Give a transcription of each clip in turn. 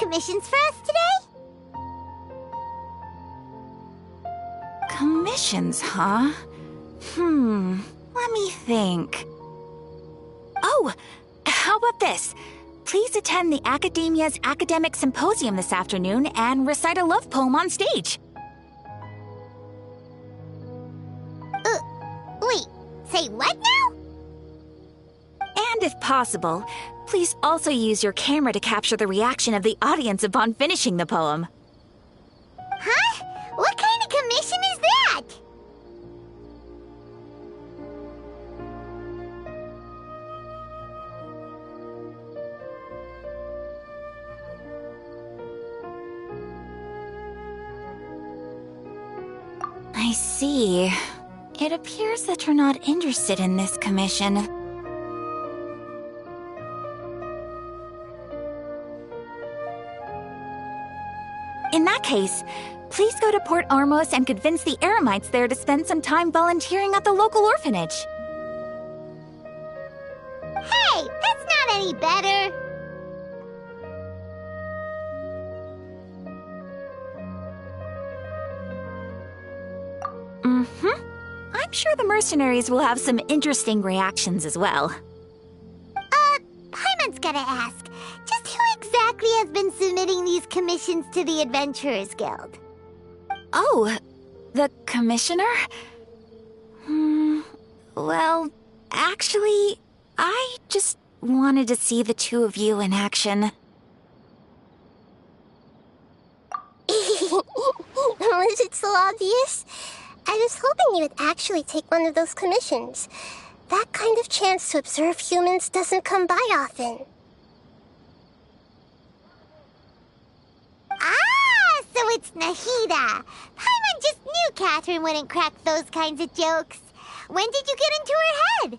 commissions for us today? Commissions, huh? Let me think. Oh, how about this? Please attend the Academia's Academic Symposium this afternoon and recite a love poem on stage. Wait, say what now? And if possible, please also use your camera to capture the reaction of the audience upon finishing the poem. Huh? What kind of commission is that? I see. It appears that you're not interested in this commission. In that case, please go to Port Ormos and convince the Eremites there to spend some time volunteering at the local orphanage. Hey, that's not any better. I'm sure the mercenaries will have some interesting reactions as well. Paimon's gotta ask, just who exactly has been submitting these commissions to the Adventurers Guild? Oh, the commissioner? Well, actually, I just wanted to see the two of you in action. Was it so obvious? I was hoping you would actually take one of those commissions. That kind of chance to observe humans doesn't come by often. Ah, so it's Nahida. Paimon just knew Catherine wouldn't crack those kinds of jokes. When did you get into her head?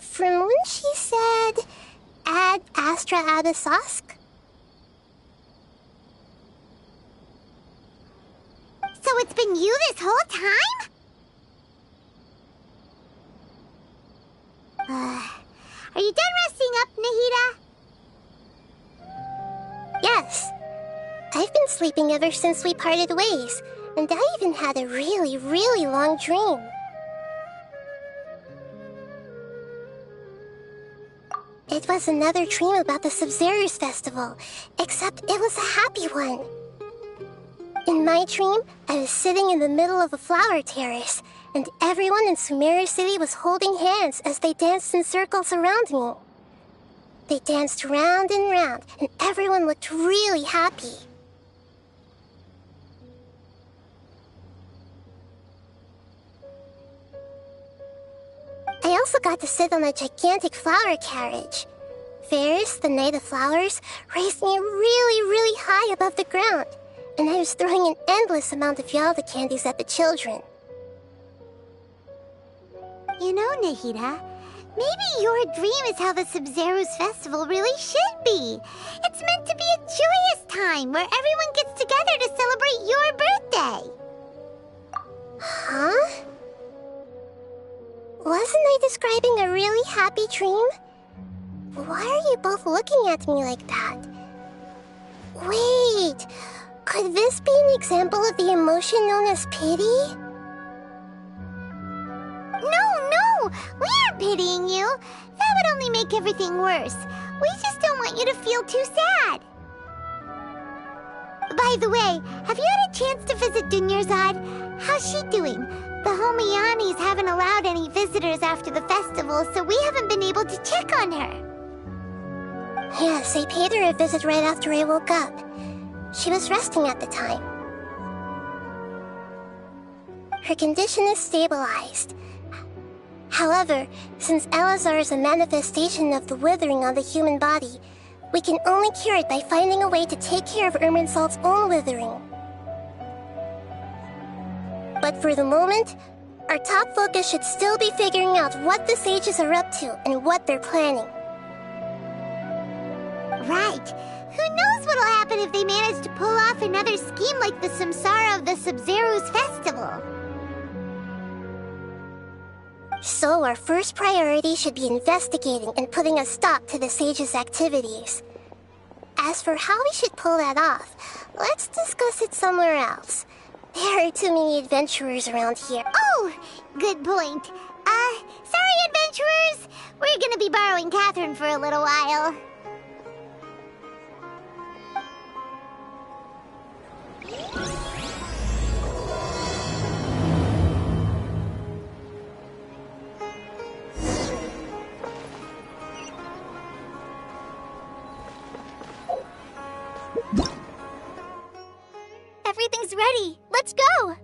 From when she said, Ad Astra Abyssosque? So it's been you this whole time? Are you done resting up, Nahida? Yes. I've been sleeping ever since we parted ways, and I even had a really, really long dream. It was another dream about the Sub-Zerus Festival, except it was a happy one. In my dream, I was sitting in the middle of a flower terrace, and everyone in Sumeru City was holding hands as they danced in circles around me. They danced round and round, and everyone looked really happy. I also got to sit on a gigantic flower carriage. Ferris, the Knight of Flowers, raised me really, really high above the ground, and I was throwing an endless amount of Yalda candies at the children. You know, Nahida, maybe your dream is how the Sub-Zerus Festival really should be. It's meant to be a joyous time where everyone gets together to celebrate your birthday. Huh? Wasn't I describing a really happy dream? Why are you both looking at me like that? Wait, could this be an example of the emotion known as pity? No, we aren't pitying you. That would only make everything worse. We just don't want you to feel too sad. By the way, have you had a chance to visit Dunyarzad? How's she doing? The Homiyanis haven't allowed any visitors after the festival, so we haven't been able to check on her. Yes, I paid her a visit right after I woke up. She was resting at the time. Her condition is stabilized. However, since Elazar is a manifestation of the withering on the human body, we can only cure it by finding a way to take care of Irminsul's own withering. But for the moment, our top focus should still be figuring out what the sages are up to and what they're planning. Right. Who knows what'll happen if they manage to pull off another scheme like the Samsara of the Sub-Zerus Festival? So our first priority should be investigating and putting a stop to the sage's activities. As for how we should pull that off, let's discuss it somewhere else. There are too many adventurers around here. Oh, good point. Sorry, adventurers. We're gonna be borrowing Catherine for a little while. Everything's ready. Let's go!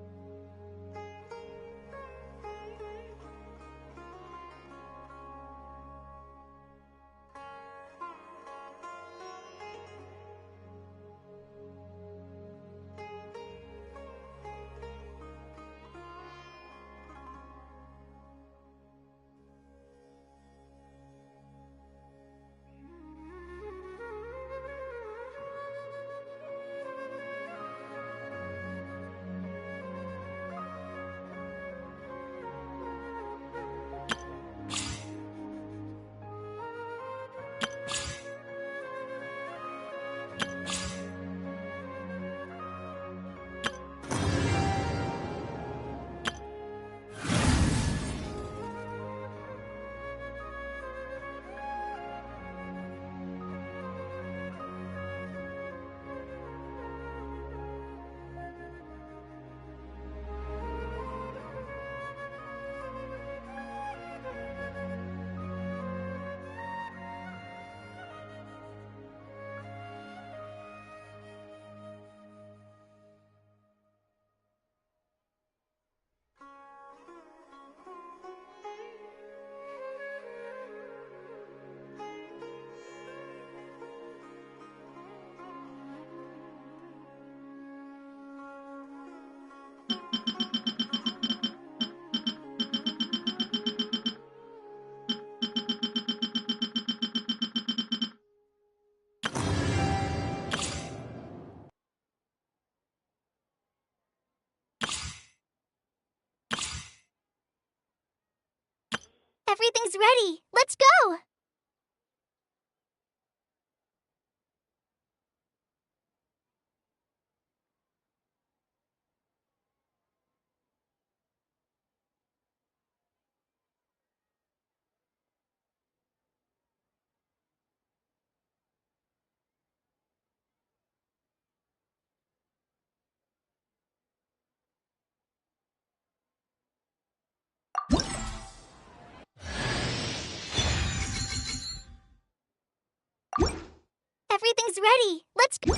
Everything's ready. Let's go! Everything's ready. Let's go!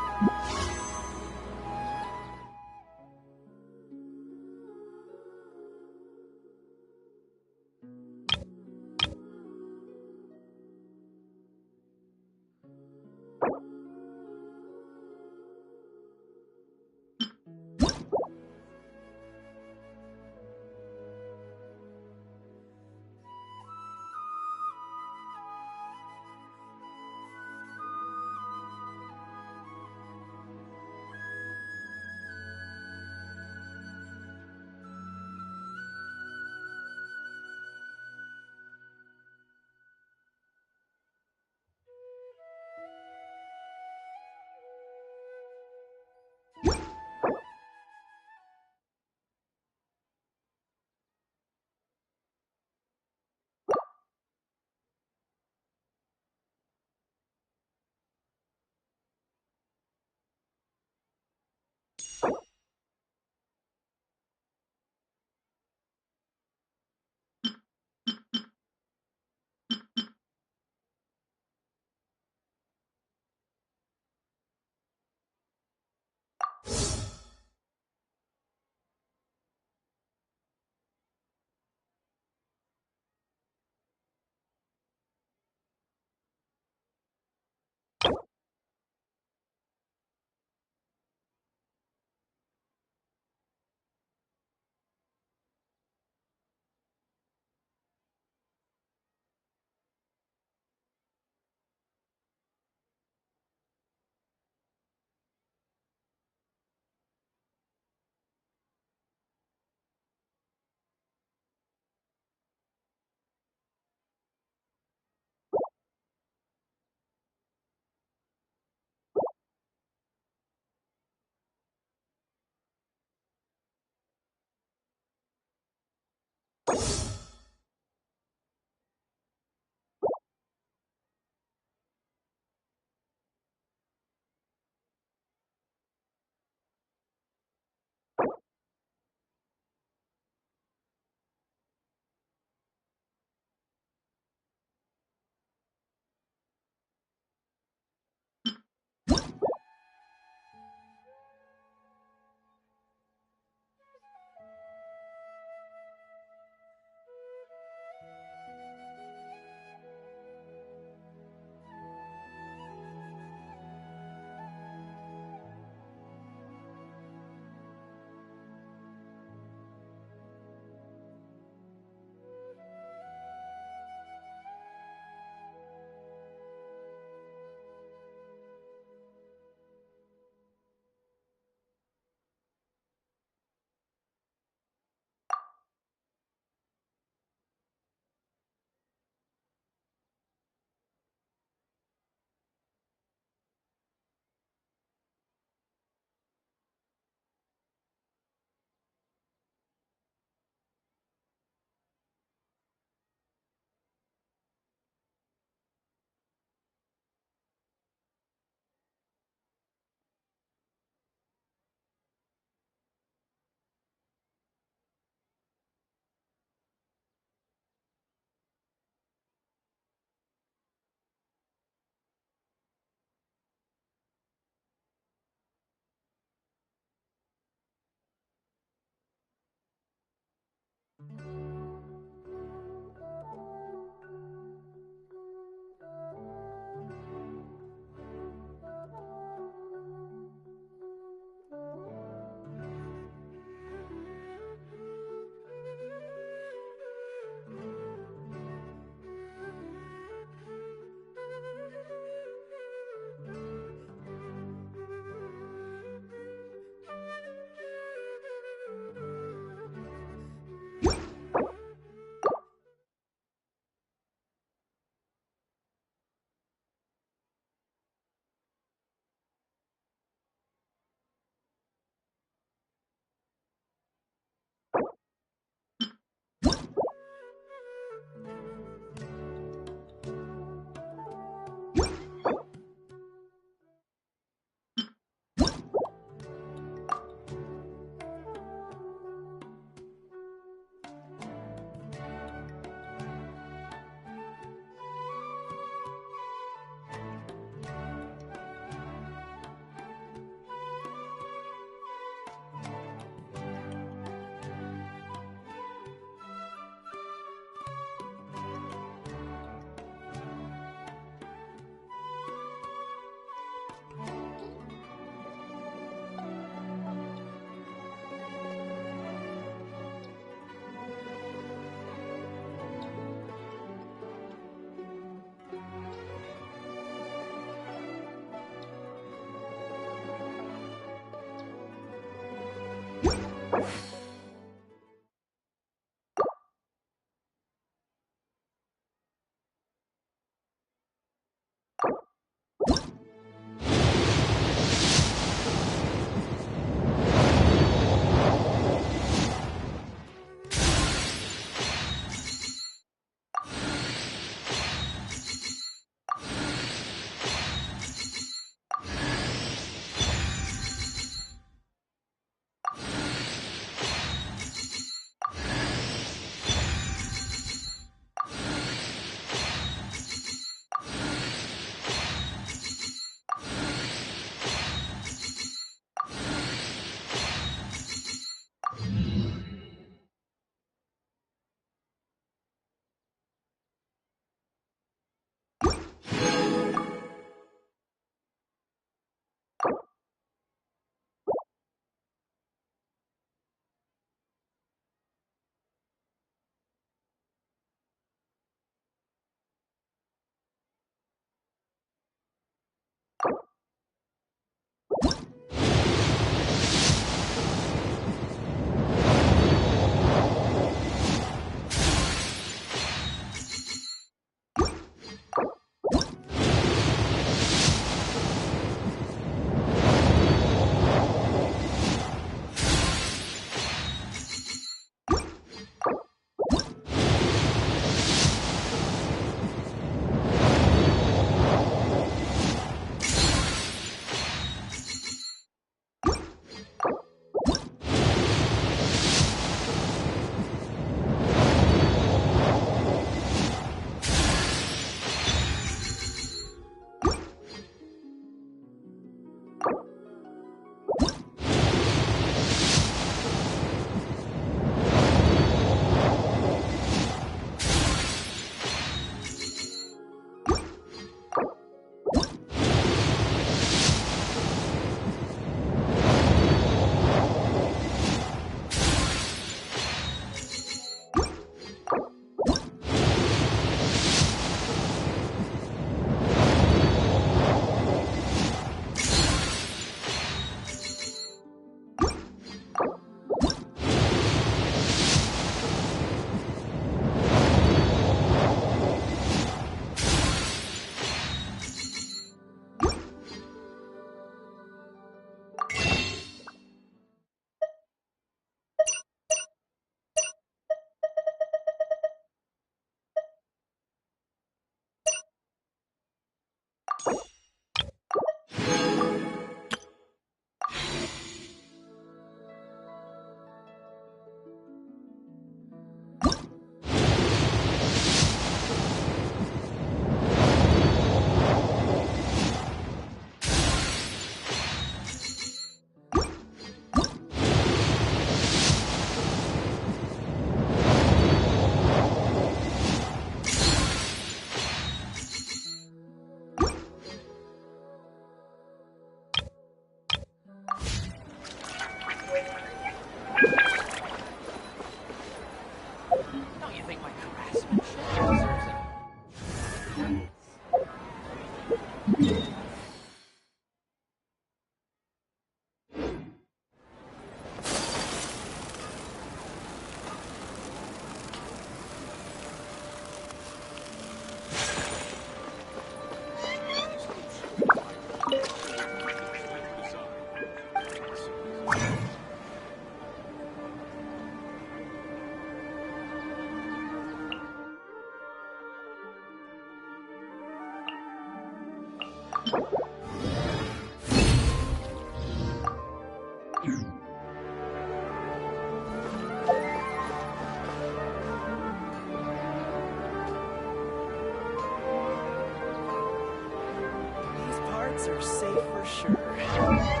Are safe for sure.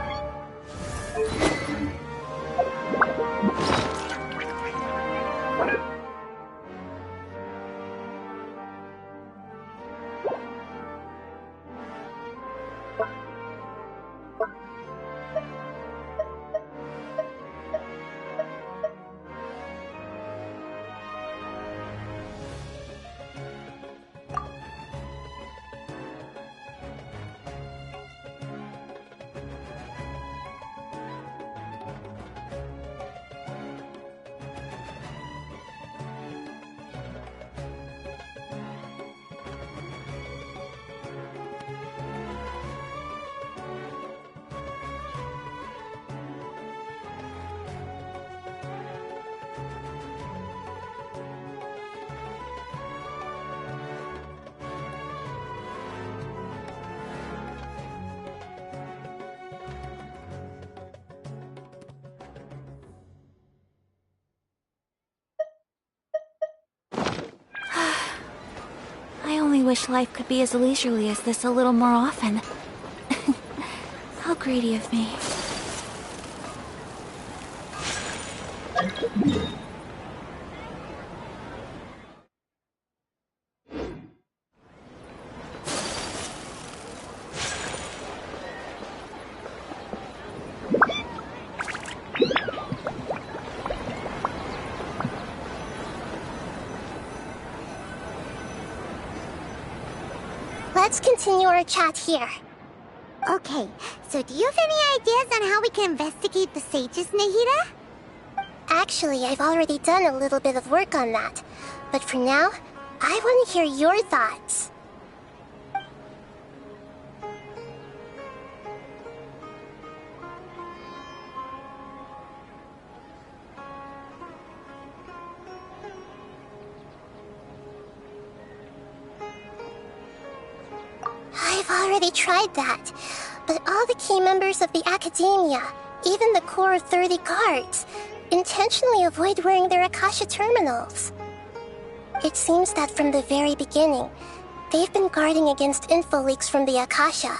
only wish life could be as leisurely as this a little more often. How greedy of me. Let's continue our chat here. Okay, so do you have any ideas on how we can investigate the sages, Nahida? Actually, I've already done a little bit of work on that. But for now, I want to hear your thoughts. I've already tried that, but all the key members of the Academia, even the core of 30 guards, intentionally avoid wearing their Akasha terminals. It seems that from the very beginning, they've been guarding against info leaks from the Akasha.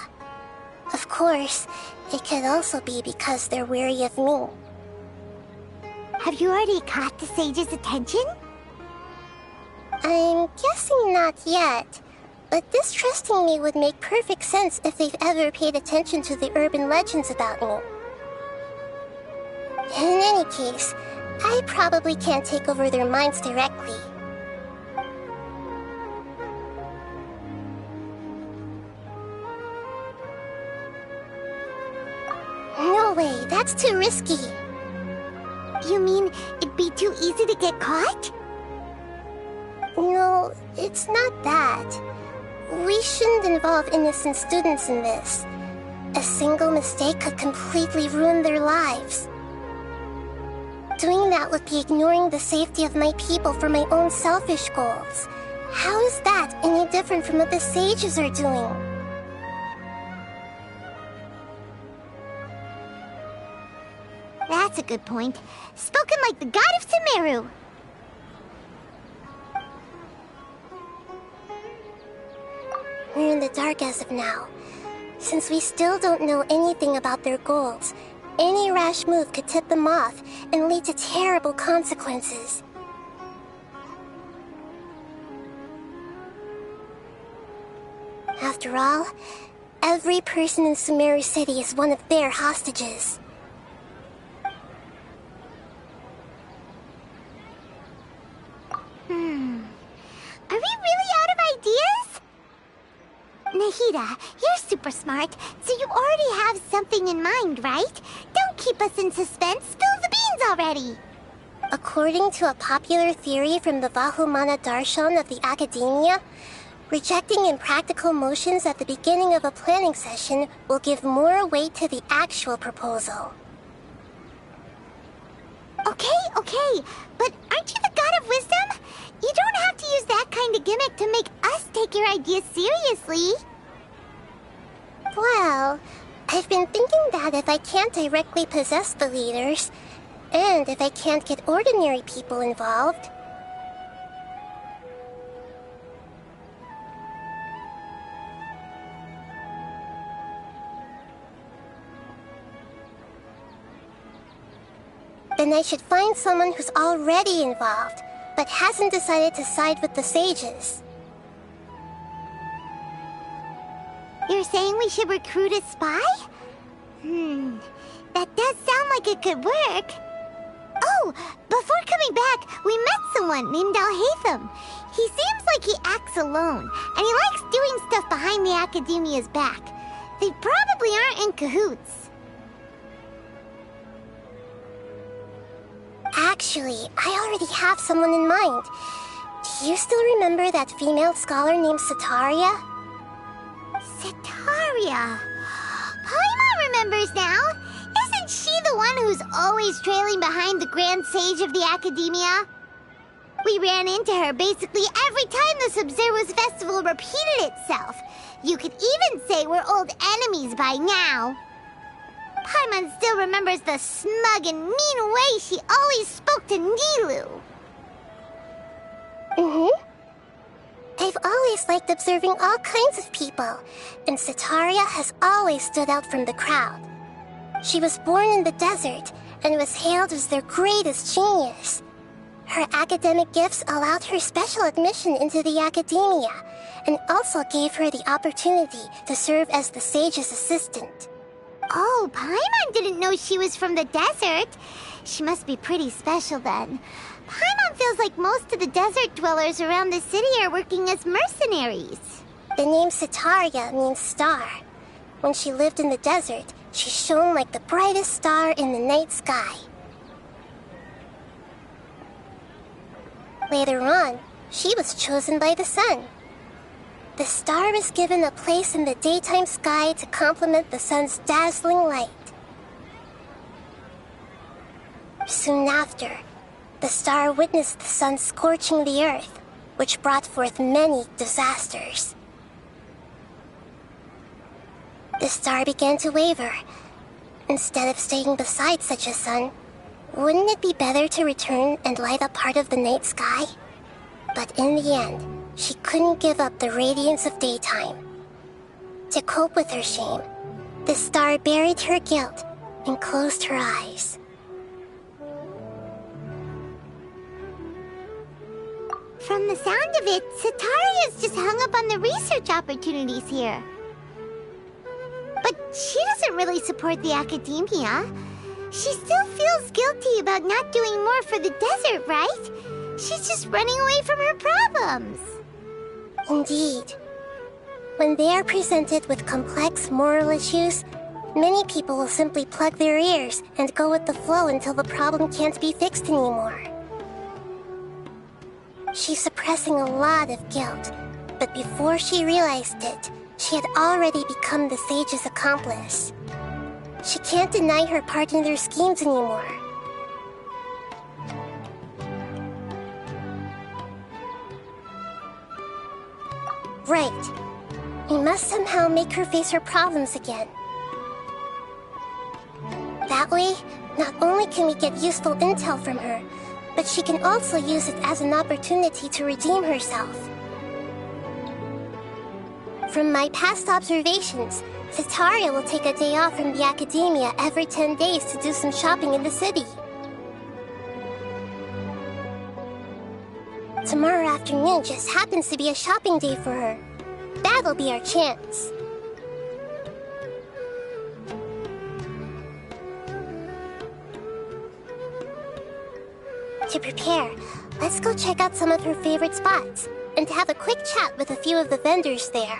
Of course, it could also be because they're wary of me. Have you already caught the sage's attention? I'm guessing not yet, but distrusting me would make perfect sense if they've ever paid attention to the urban legends about me. In any case, I probably can't take over their minds directly. No way, that's too risky. You mean it'd be too easy to get caught? No, it's not that. We shouldn't involve innocent students in this. A single mistake could completely ruin their lives. Doing that would be ignoring the safety of my people for my own selfish goals. How is that any different from what the sages are doing? That's a good point. Spoken like the god of Sumeru. We're in the dark as of now. Since we still don't know anything about their goals, any rash move could tip them off and lead to terrible consequences. After all, every person in Sumeru City is one of their hostages. Are we really out of ideas? Nahida, you're super smart, so you already have something in mind, right? Don't keep us in suspense. Spill the beans already. According to a popular theory from the Vahumana Darshan of the Academia, rejecting impractical motions at the beginning of a planning session will give more weight to the actual proposal. Okay, but aren't you the god of wisdom? You don't have to use that kind of gimmick to make us take your ideas seriously. Well, I've been thinking that if I can't directly possess the leaders, and if I can't get ordinary people involved, then I should find someone who's already involved, but hasn't decided to side with the sages. You're saying we should recruit a spy? That does sound like it could work. Oh, before coming back, we met someone named Alhaitham. He seems like he acts alone, and he likes doing stuff behind the Academia's back. They probably aren't in cahoots. Actually, I already have someone in mind. Do you still remember that female scholar named Sataria? Sataria. Paimon remembers now. Isn't she the one who's always trailing behind the Grand Sage of the Academia? We ran into her basically every time the Sub-Zero's festival repeated itself. You could even say we're old enemies by now. Paimon still remembers the smug and mean way she always spoke to Nilu. I've always always liked observing all kinds of people, and Setaria has always stood out from the crowd. She was born in the desert and was hailed as their greatest genius. Her academic gifts allowed her special admission into the academia, and also gave her the opportunity to serve as the sage's assistant. Oh, Paimon didn't know she was from the desert. She must be pretty special then. Paimon feels like most of the desert dwellers around the city are working as mercenaries. The name Setaria means star. When she lived in the desert, she shone like the brightest star in the night sky. Later on, she was chosen by the sun. The star was given a place in the daytime sky to complement the sun's dazzling light. Soon after, the star witnessed the sun scorching the earth, which brought forth many disasters. The star began to waver. Instead of staying beside such a sun, wouldn't it be better to return and light up part of the night sky? But in the end, she couldn't give up the radiance of daytime. To cope with her shame, the star buried her guilt and closed her eyes. From the sound of it, Setaria's just hung up on the research opportunities here. But she doesn't really support the academia. She still feels guilty about not doing more for the desert, right? She's just running away from her problems. Indeed. When they are presented with complex moral issues, many people will simply plug their ears and go with the flow until the problem can't be fixed anymore. She's suppressing a lot of guilt, but before she realized it, she had already become the sage's accomplice. She can't deny her part in their schemes anymore. Right. We must somehow make her face her problems again. That way, not only can we get useful intel from her, but she can also use it as an opportunity to redeem herself. From my past observations, Setaria will take a day off from the academia every 10 days to do some shopping in the city. Tomorrow afternoon just happens to be a shopping day for her. That'll be our chance. To prepare, let's go check out some of her favorite spots and have a quick chat with a few of the vendors there.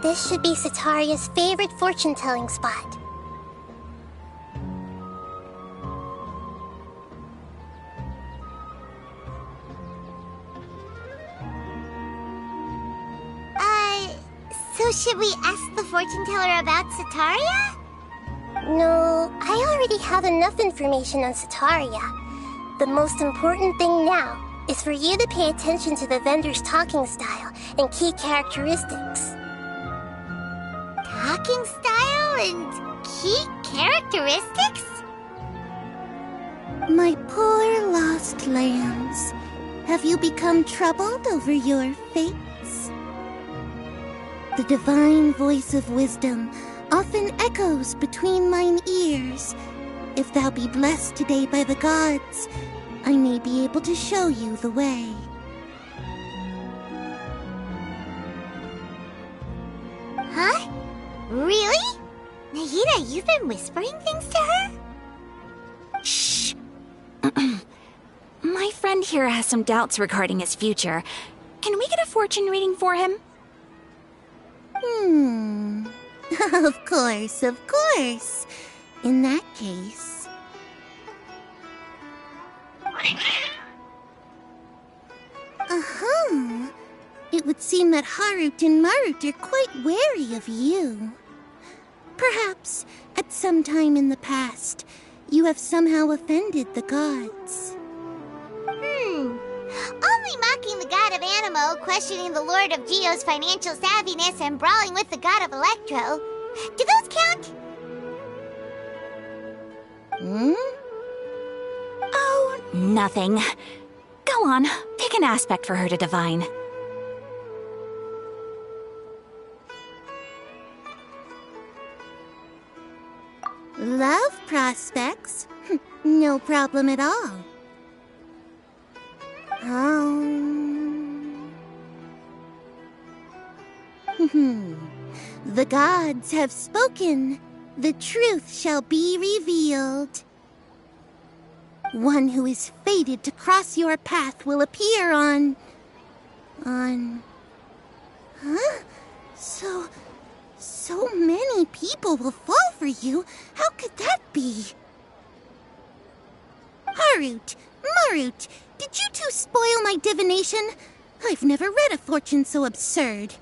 This should be Setaria's favorite fortune-telling spot. So should we ask the fortune teller about Setaria? No, I already have enough information on Setaria. The most important thing now is for you to pay attention to the vendor's talking style and key characteristics. Talking style and key characteristics? My poor lost lambs, have you become troubled over your fates? The divine voice of wisdom often echoes between mine ears. If thou be blessed today by the gods, I may be able to show you the way. Really? Nahida, you've been whispering things to her? Shh. My friend here has some doubts regarding his future. Can we get a fortune reading for him? Of course, of course. In that case... Uh-huh. It would seem that Harut and Marut are quite wary of you. Perhaps, at some time in the past, you have somehow offended the gods. Only mocking the god of Animo, questioning the Lord of Geo's financial savviness, and brawling with the god of Electro. Do those count? Oh, nothing. Go on, pick an aspect for her to divine. Love prospects? No problem at all. The gods have spoken. The truth shall be revealed. One who is fated to cross your path will appear on... Huh? So many people will fall for you. How could that be? Harut, Marut, did you two spoil my divination? I've never read a fortune so absurd.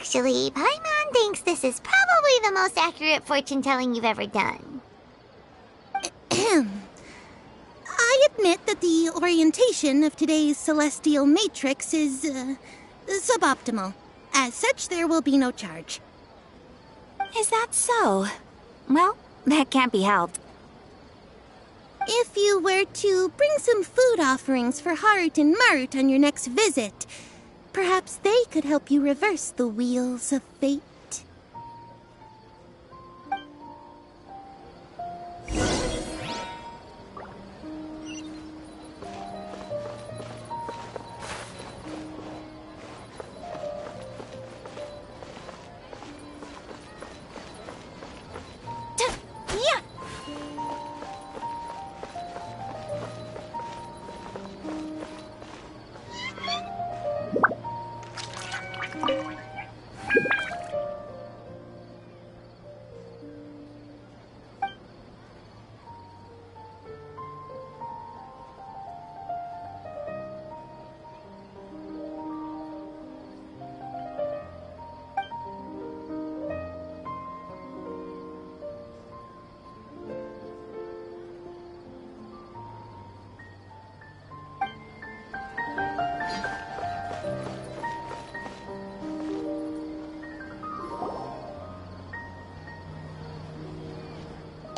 Actually, Paimon thinks this is probably the most accurate fortune-telling you've ever done. I admit that the orientation of today's celestial matrix is, suboptimal. As such, there will be no charge. Is that so? Well, that can't be helped. If you were to bring some food offerings for Harut and Marut on your next visit, perhaps they could help you reverse the wheels of fate.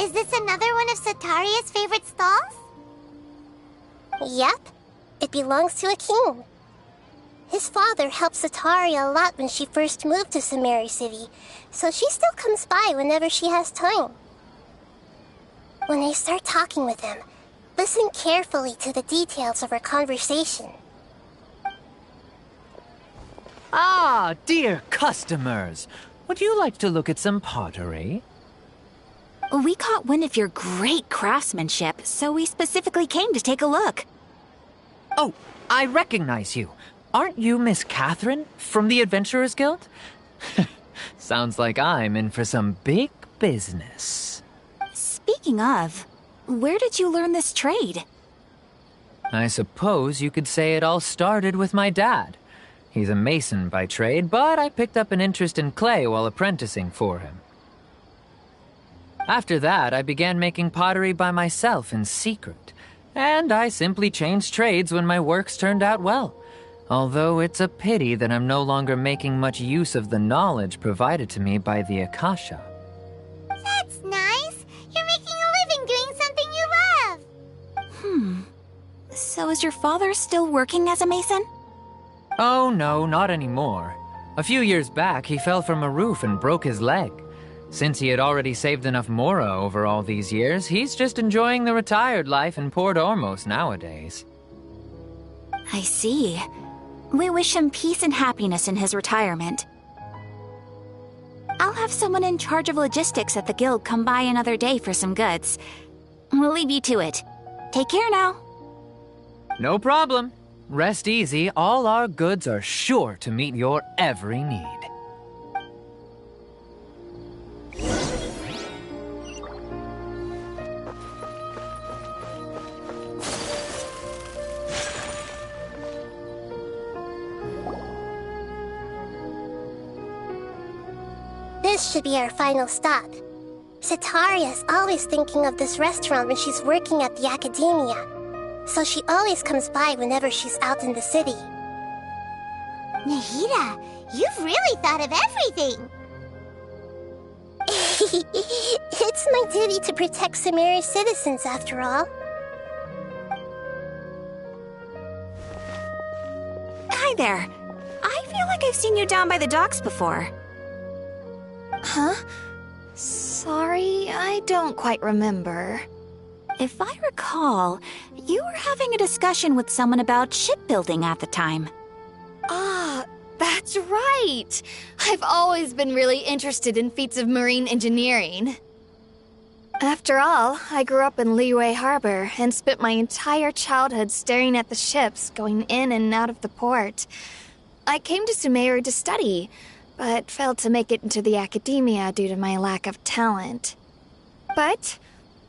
Is this another one of Sataria's favorite stalls? Yep. It belongs to a king. His father helped Sataria a lot when she first moved to Samari City, so she still comes by whenever she has time. When I start talking with him, listen carefully to the details of our conversation. Ah, dear customers! Would you like to look at some pottery? We caught wind of your great craftsmanship, so we specifically came to take a look. Oh, I recognize you. Aren't you Miss Catherine from the Adventurers Guild? Sounds like I'm in for some big business. Speaking of, where did you learn this trade? I suppose you could say it all started with my dad. He's a mason by trade, but I picked up an interest in clay while apprenticing for him. After that, I began making pottery by myself in secret, and I simply changed trades when my works turned out well. Although it's a pity that I'm no longer making much use of the knowledge provided to me by the Akasha. That's nice. You're making a living doing something you love. So is your father still working as a mason? Oh no, not anymore. A few years back, he fell from a roof and broke his leg. Since he had already saved enough Mora over all these years, he's just enjoying the retired life in Port Ormos nowadays. I see. We wish him peace and happiness in his retirement. I'll have someone in charge of logistics at the guild come by another day for some goods. We'll leave you to it. Take care now. No problem. Rest easy, all our goods are sure to meet your every need. This should be our final stop. Sitaria's always thinking of this restaurant when she's working at the academia, so she always comes by whenever she's out in the city. Nahida, you've really thought of everything! It's my duty to protect Sumeru's citizens, after all. Hi there. I feel like I've seen you down by the docks before. Huh? Sorry, I don't quite remember. If I recall, you were having a discussion with someone about shipbuilding at the time. Ah, that's right! I've always been really interested in feats of marine engineering. After all, I grew up in Liyue Harbor and spent my entire childhood staring at the ships going in and out of the port. I came to Sumeru to study, but failed to make it into the academia due to my lack of talent. But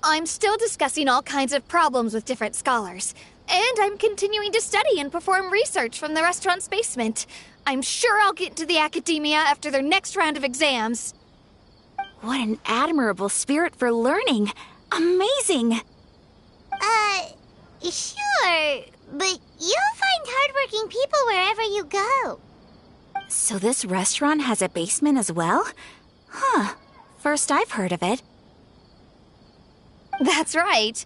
I'm still discussing all kinds of problems with different scholars, and I'm continuing to study and perform research from the restaurant's basement. I'm sure I'll get into the academia after their next round of exams. What an admirable spirit for learning. Amazing! Sure, but you'll find hardworking people wherever you go. So this restaurant has a basement as well? Huh. First I've heard of it. That's right.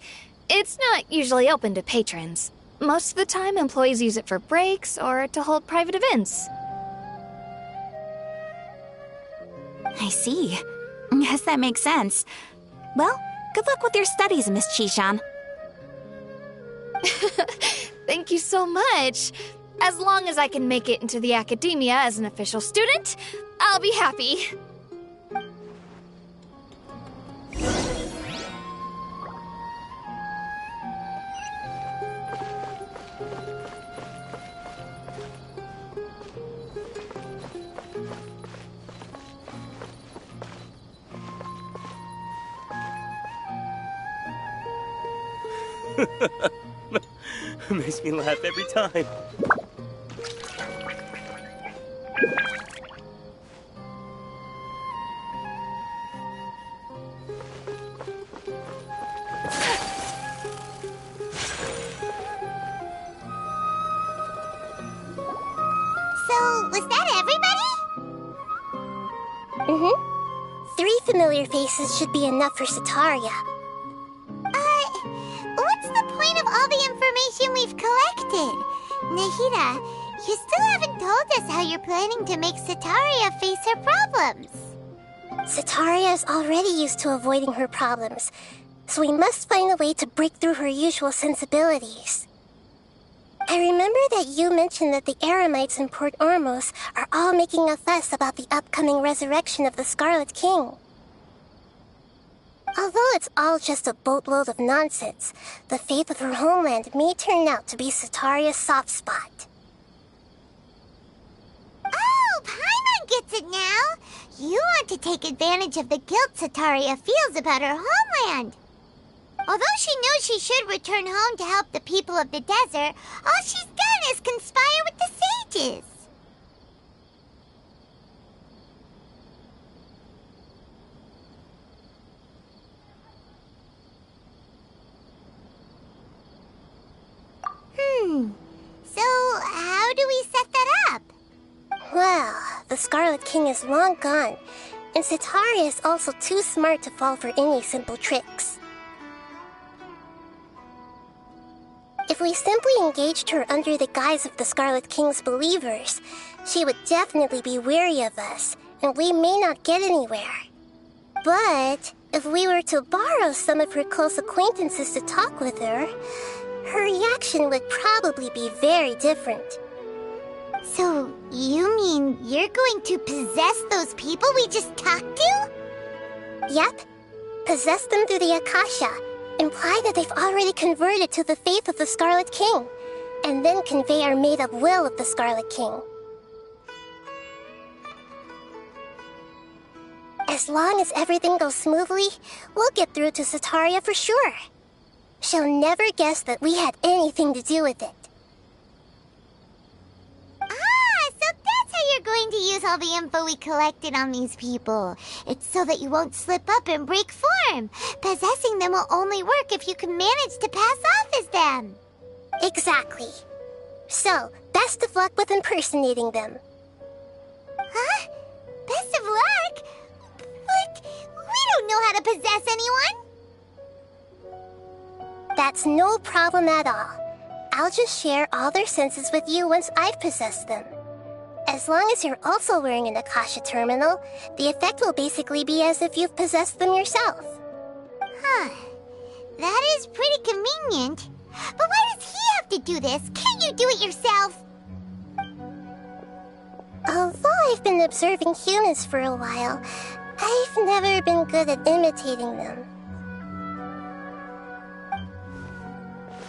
It's not usually open to patrons. Most of the time, employees use it for breaks or to hold private events. I see. Yes, that makes sense. Well, good luck with your studies, Miss Chishan. Thank you so much. As long as I can make it into the academia as an official student, I'll be happy. Makes me laugh every time. So, was that everybody? Mm-hmm. 3 familiar faces should be enough for Sitaria. What's the point of all the information we've collected? Nahida, you still haven't told us how you're planning to make Sitaria face her problems. Sitaria is already used to avoiding her problems, so we must find a way to break through her usual sensibilities. I remember that you mentioned that the Eremites in Port Ormos are all making a fuss about the upcoming resurrection of the Scarlet King. Although it's all just a boatload of nonsense, the fate of her homeland may turn out to be Sitaria's soft spot. Oh, Paimon gets it now! You want to take advantage of the guilt Sitaria feels about her homeland. Although she knows she should return home to help the people of the desert, all she's done is conspire with the sages. So how do we set that up? Well, the Scarlet King is long gone, and Sitaria is also too smart to fall for any simple tricks. If we simply engaged her under the guise of the Scarlet King's believers, she would definitely be wary of us, and we may not get anywhere. But if we were to borrow some of her close acquaintances to talk with her, her reaction would probably be very different. So, you mean you're going to possess those people we just talked to? Yep. Possess them through the Akasha, imply that they've already converted to the faith of the Scarlet King, and then convey our made-up will of the Scarlet King. As long as everything goes smoothly, we'll get through to Sataria for sure. She'll never guess that we had anything to do with it. Ah, so that's how you're going to use all the info we collected on these people. It's so that you won't slip up and break form. Possessing them will only work if you can manage to pass off as them. Exactly. So, best of luck with impersonating them. Huh? Best of luck? But we don't know how to possess anyone. That's no problem at all. I'll just share all their senses with you once I've possessed them. As long as you're also wearing an Akasha terminal, the effect will basically be as if you've possessed them yourself. Huh. That is pretty convenient. But why does he have to do this? Can't you do it yourself? Although I've been observing humans for a while, I've never been good at imitating them.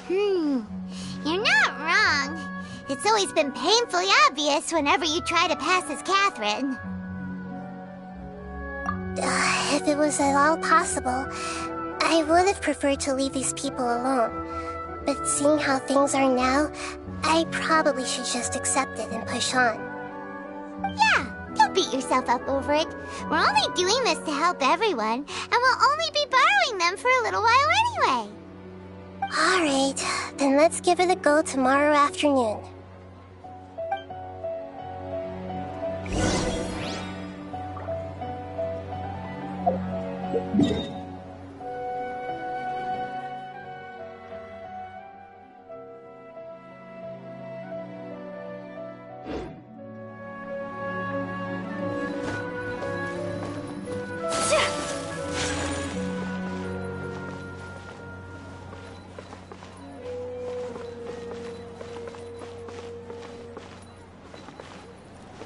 You're not wrong. It's always been painfully obvious whenever you try to pass as Catherine. If it was at all possible, I would have preferred to leave these people alone. But seeing how things are now, I probably should just accept it and push on. Yeah, don't beat yourself up over it. We're only doing this to help everyone, and we'll only be borrowing them for a little while anyway. Alright, then let's give it a go tomorrow afternoon.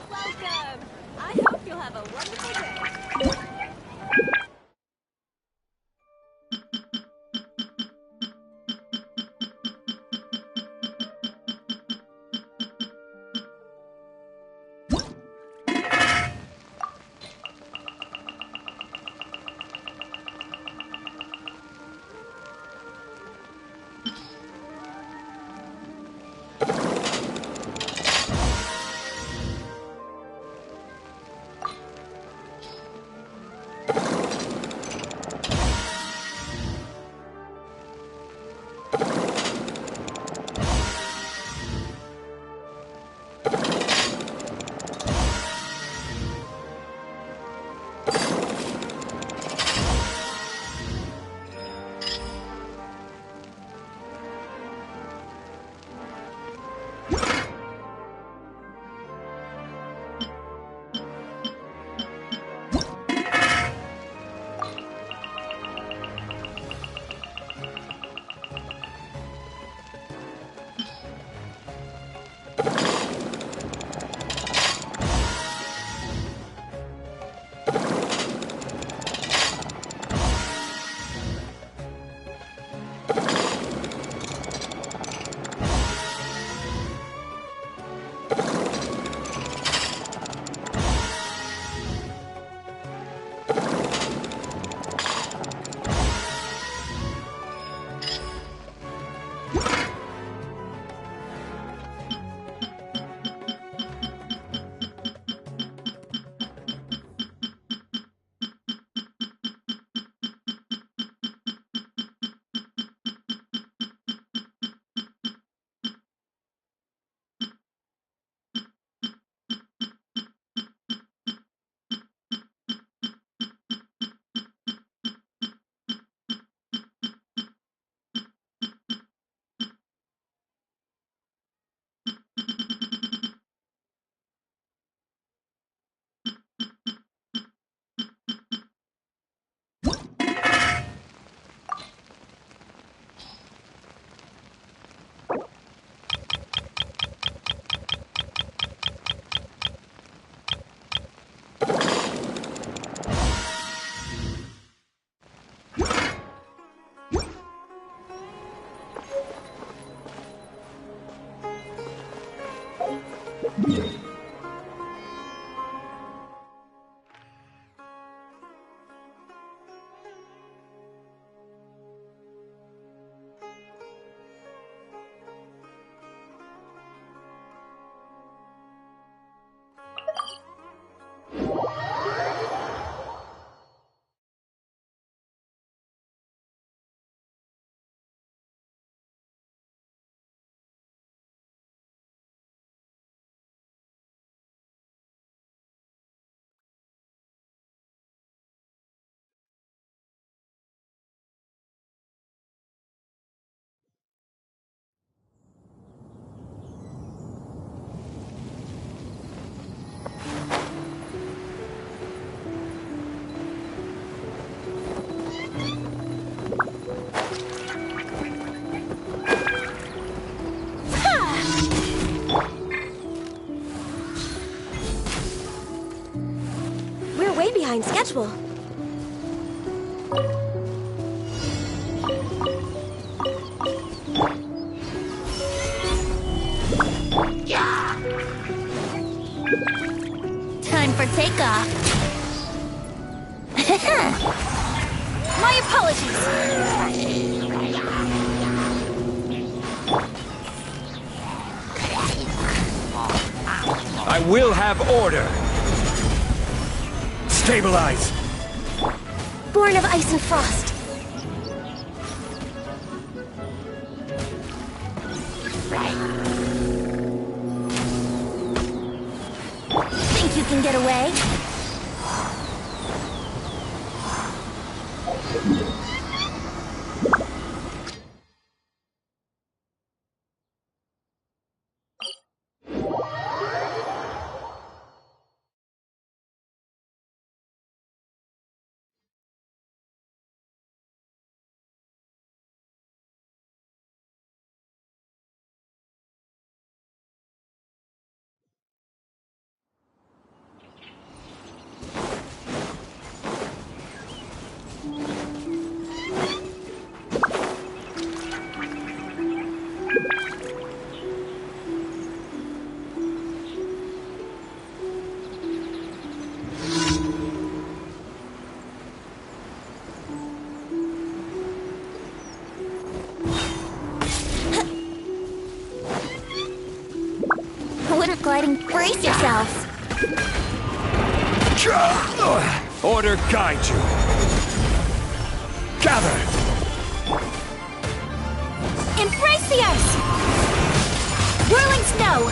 Welcome! I hope you'll have a wonderful day. We're way behind schedule. Time for takeoff. My apologies. I will have order. Stabilize. Born of ice and frost. Think you can get away? Wouldn't gliding brace yourselves? Order guide you. Gather. Embrace the ice! Whirling snow!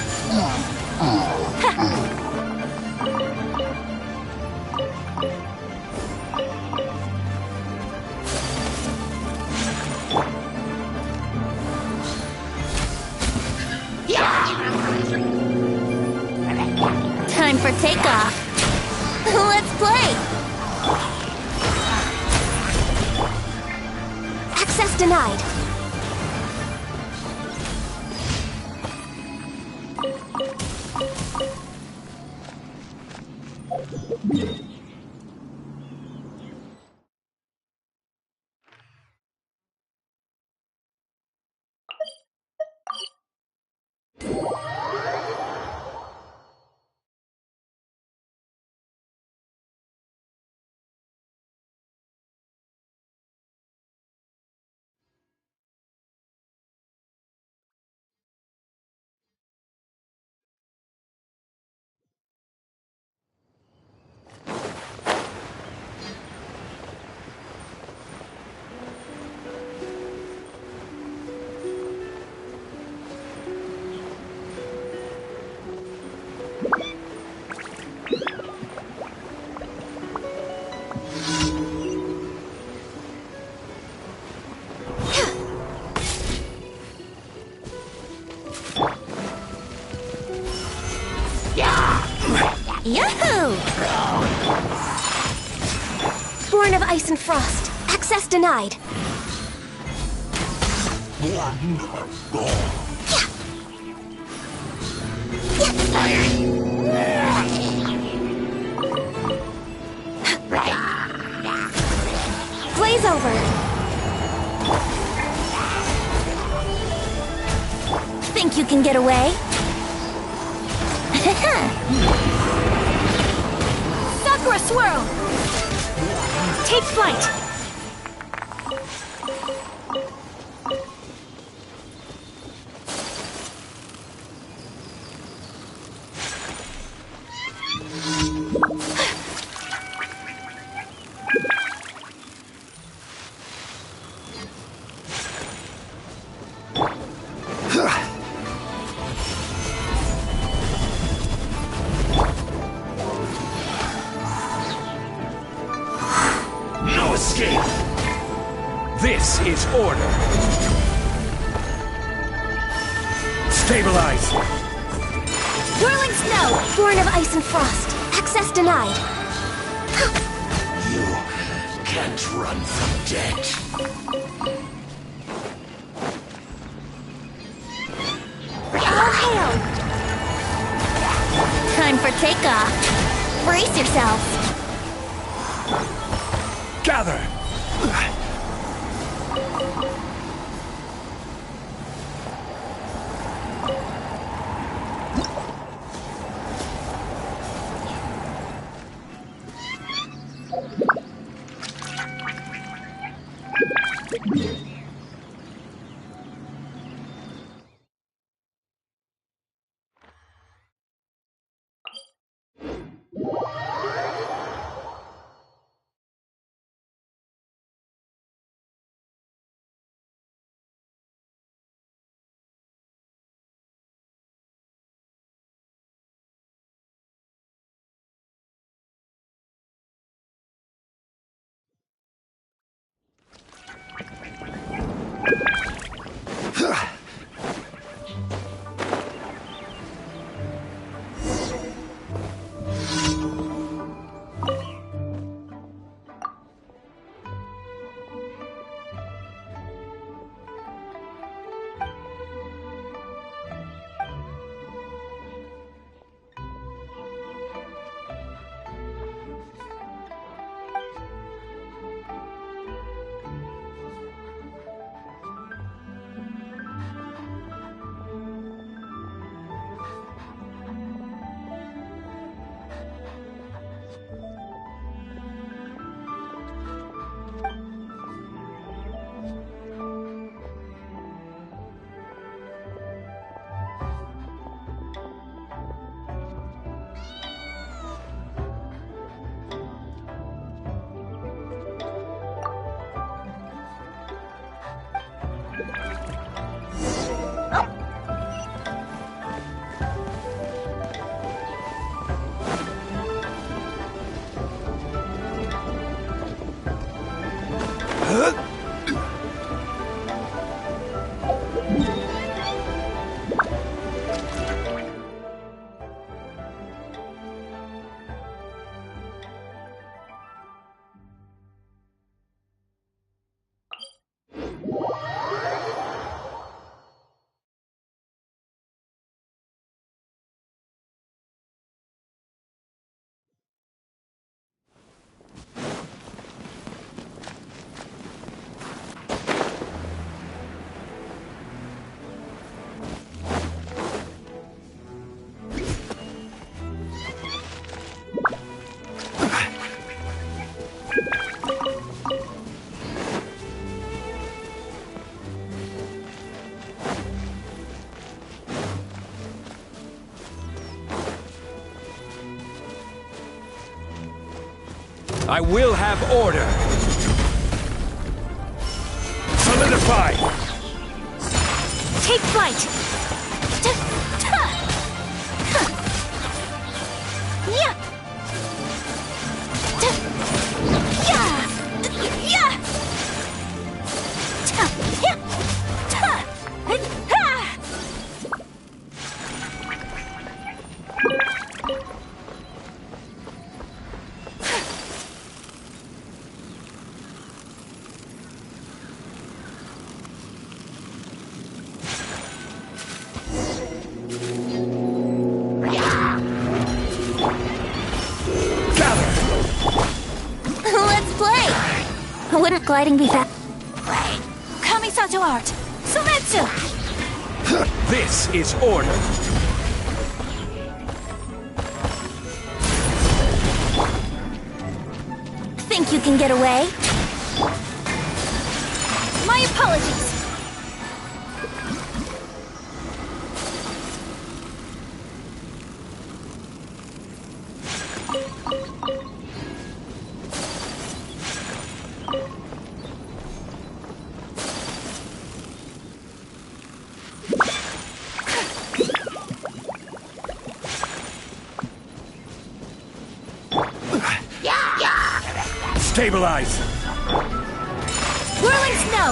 Time for takeoff. Let's play! Access denied. Yahoo! Born of ice and frost. Access denied. Blaze over. Think you can get away? Sakura Swirl! Take flight! No escape! This is order! Stabilize! Whirling snow, born of ice and frost. Access denied. You can't run from death. All hail! Time for takeoff. Brace yourselves. Gather! I will have order. Solidify! Take flight! Wouldn't gliding be fast? Kamisato art! Sumetsu! This is order. think you can get away? My apologies. Stabilize! Whirling snow!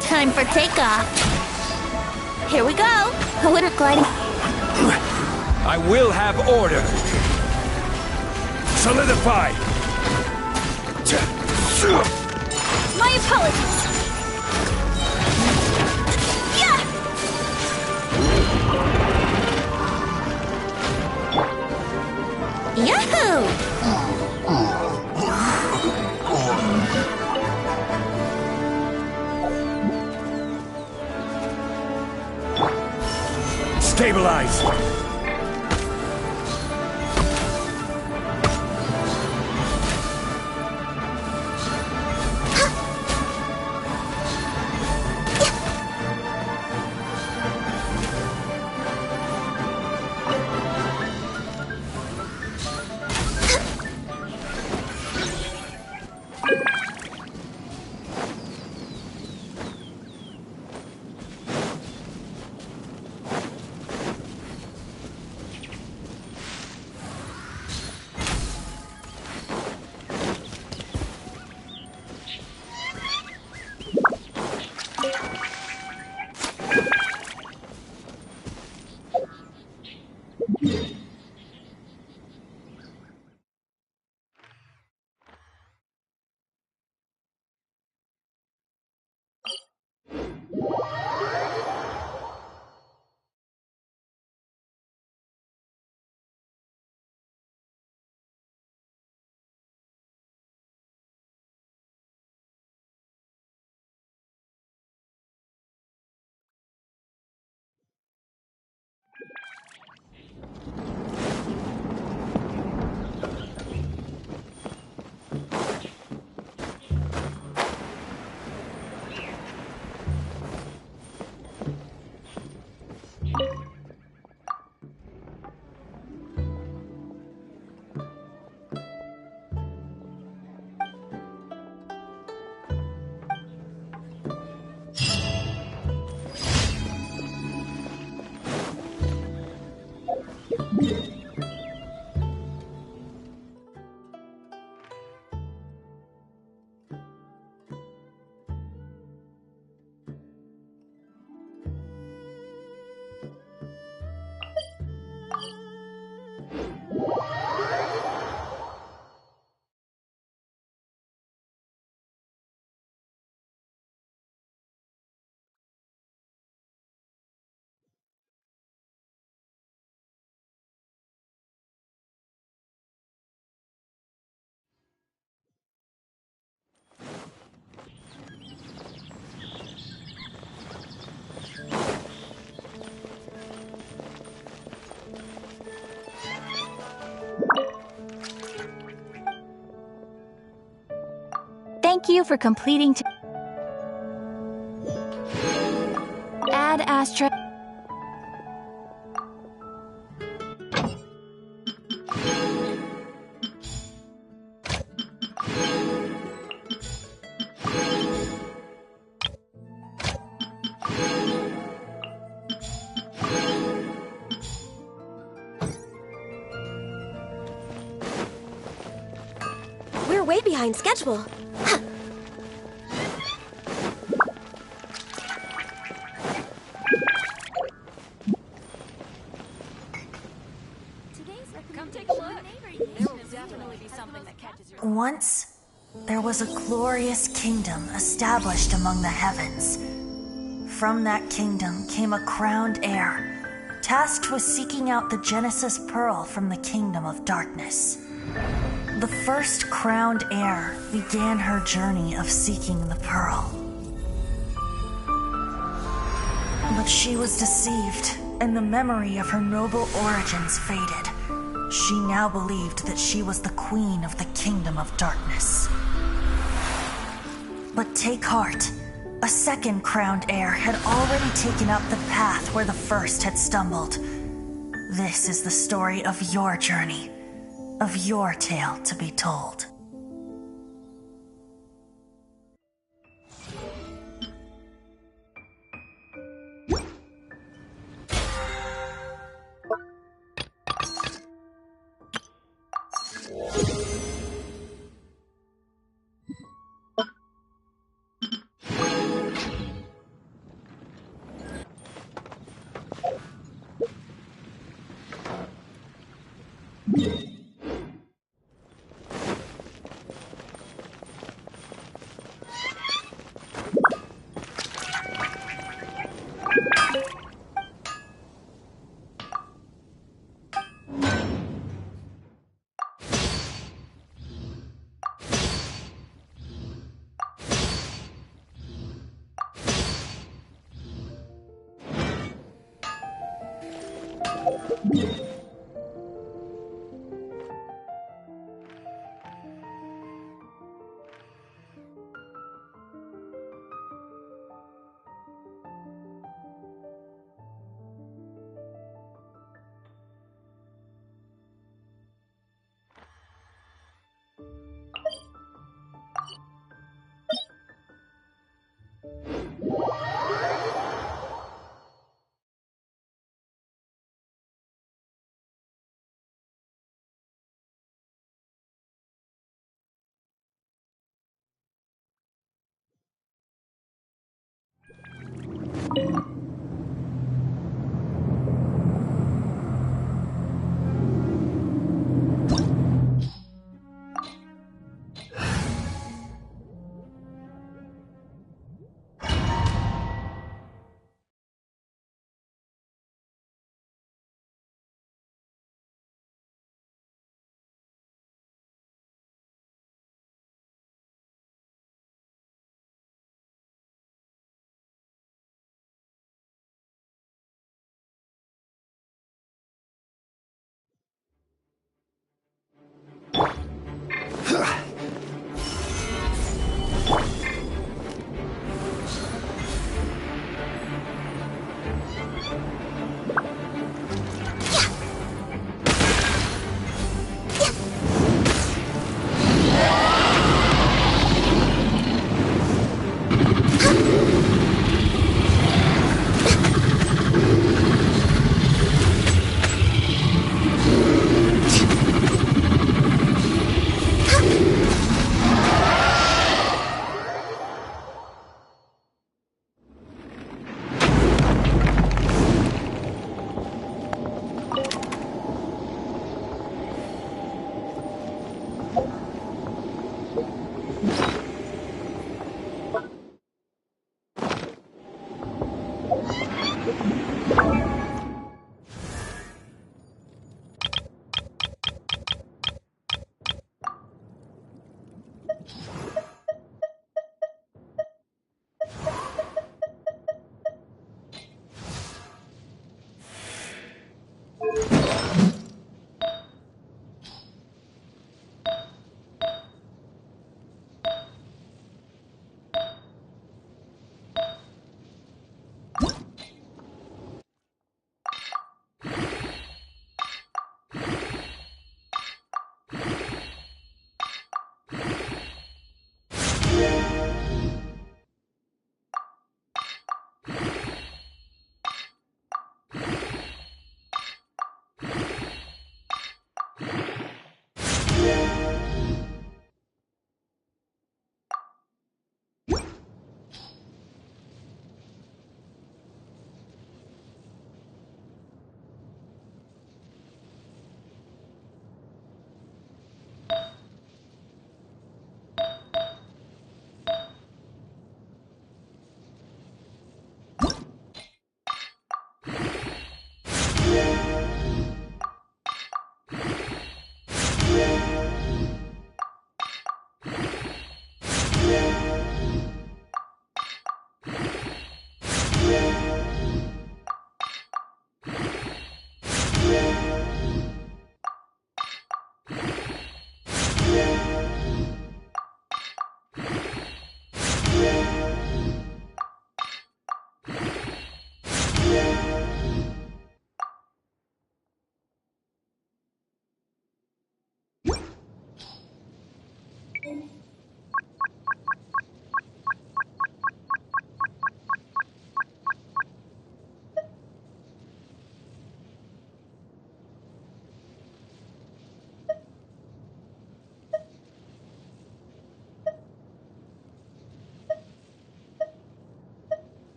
Time for takeoff. Here we go. Water gliding. I will have order! Solidify! My apologies. Yeah! Yahoo! Stabilize! Thank you for completing Add Astra. We're way behind schedule. Once, there was a glorious kingdom established among the heavens. From that kingdom came a crowned heir, tasked with seeking out the Genesis Pearl from the kingdom of darkness. The first crowned heir began her journey of seeking the pearl. But she was deceived, and the memory of her noble origins faded. She now believed that she was the queen of the Kingdom of Darkness. But take heart. A second crowned heir had already taken up the path where the first had stumbled. This is the story of your journey, of your tale to be told.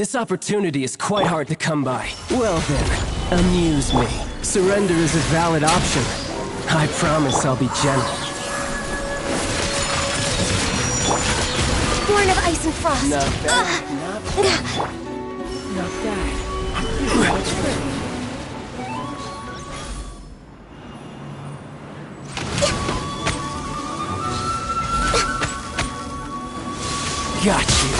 This opportunity is quite hard to come by. Well then, amuse me. Surrender is a valid option. I promise I'll be gentle. Born of ice and frost. Not bad. Not bad. Got you.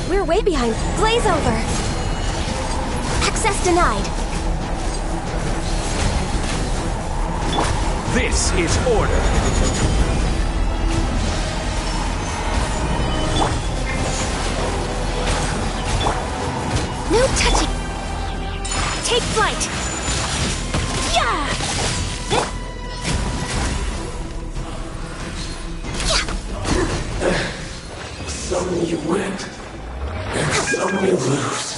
We're way behind. Blaze over. Access denied. This is order. No touching. Take flight. Yeah. Some you win, and some you lose.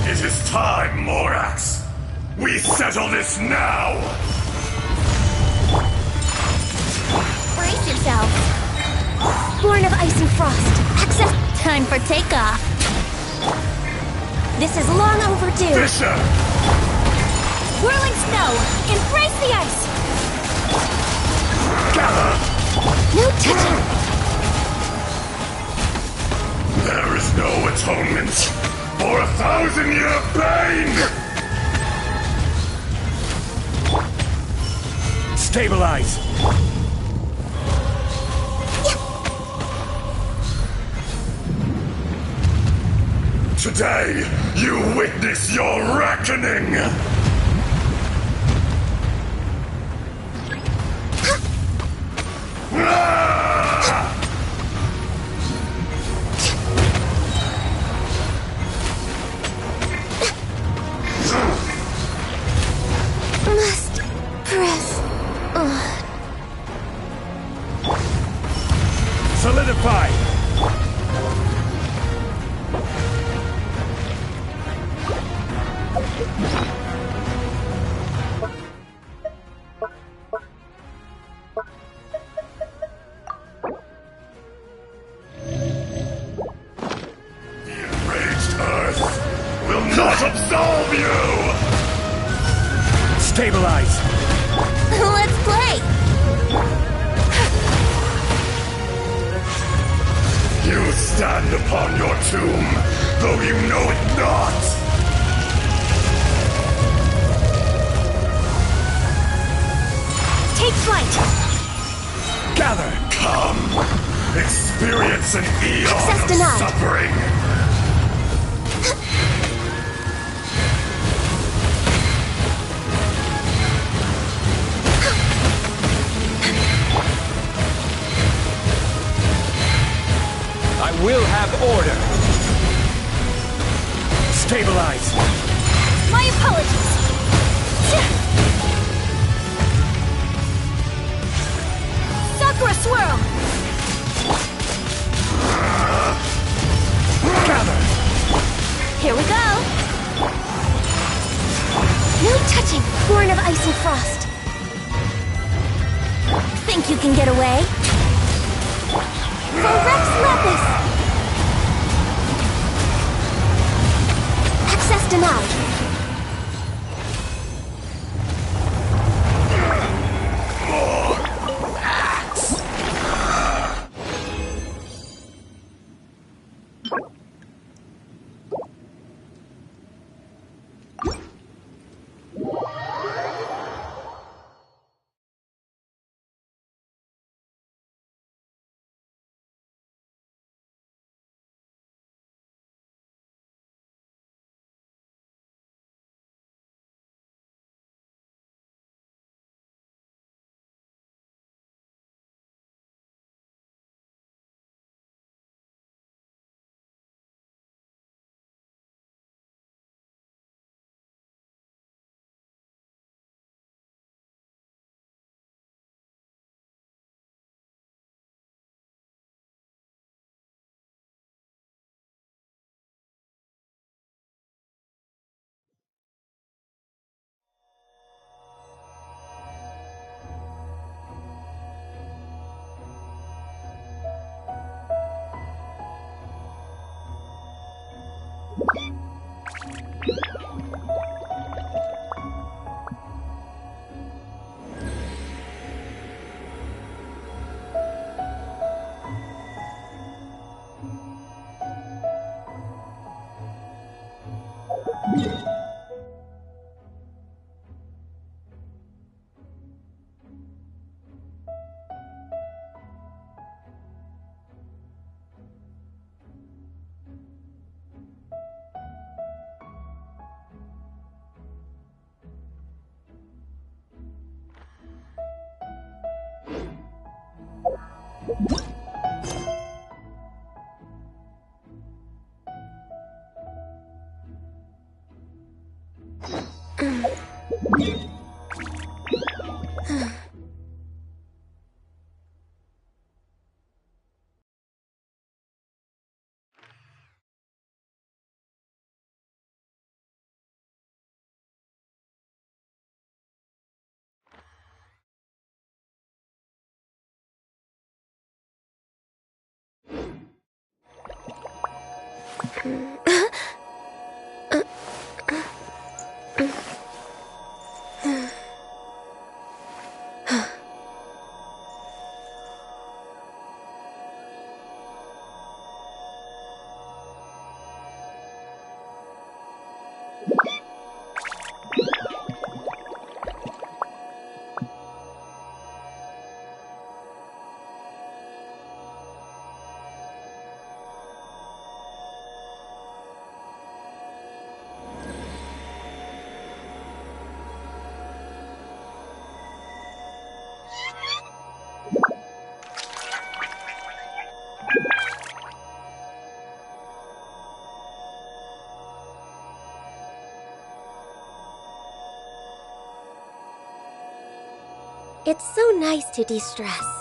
It is time, Morax! We settle this now! Brace yourself. Born of ice and frost. Access. Time for takeoff. This is long overdue. Fisher! Whirling snow. Embrace the ice. Gather! No touching. There is no atonement for 1,000-year pain! Stabilize! Today, you witness your reckoning! Must press on. Solidify! The enraged Earth will not absolve you! Stabilize! Let's play! You stand upon your tomb, though you know it not! Take flight! Gather! Come! Experience an eon Access of denied. suffering! I will have order! Stabilize! My apologies! Sakura Swirl! Gather! Here we go! No touching! Born of ice and frost! Think you can get away? For Rex Lapis! Access denied! It's so nice to de-stress.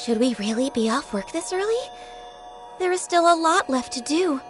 Should we really be off work this early? There is still a lot left to do.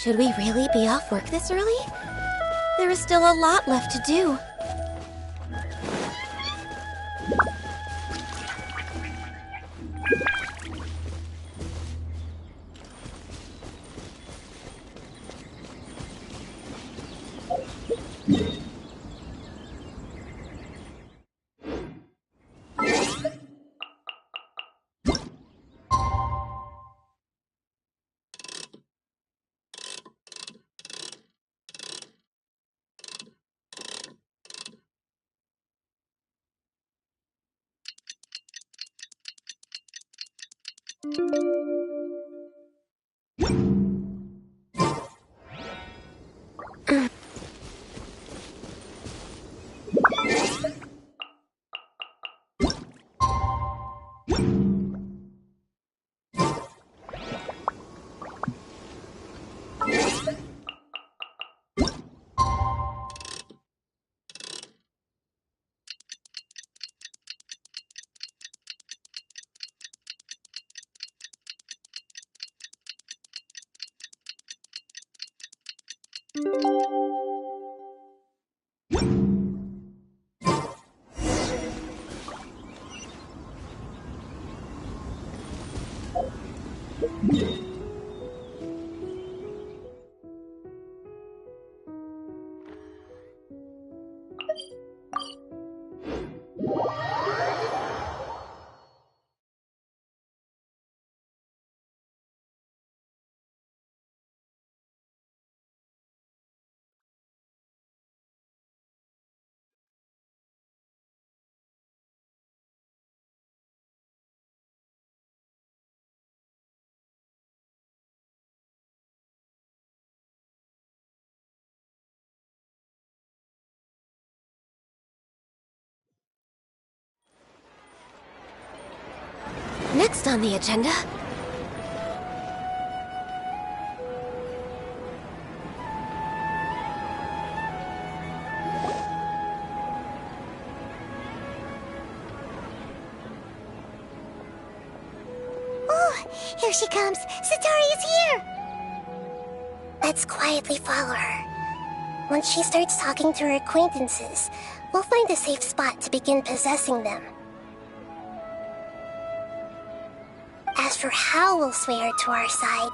Should we really be off work this early? There is still a lot left to do. Next on the agenda... Oh, here she comes! Satori is here! Let's quietly follow her. Once she starts talking to her acquaintances, we'll find a safe spot to begin possessing them. As for how we'll sway her to our side,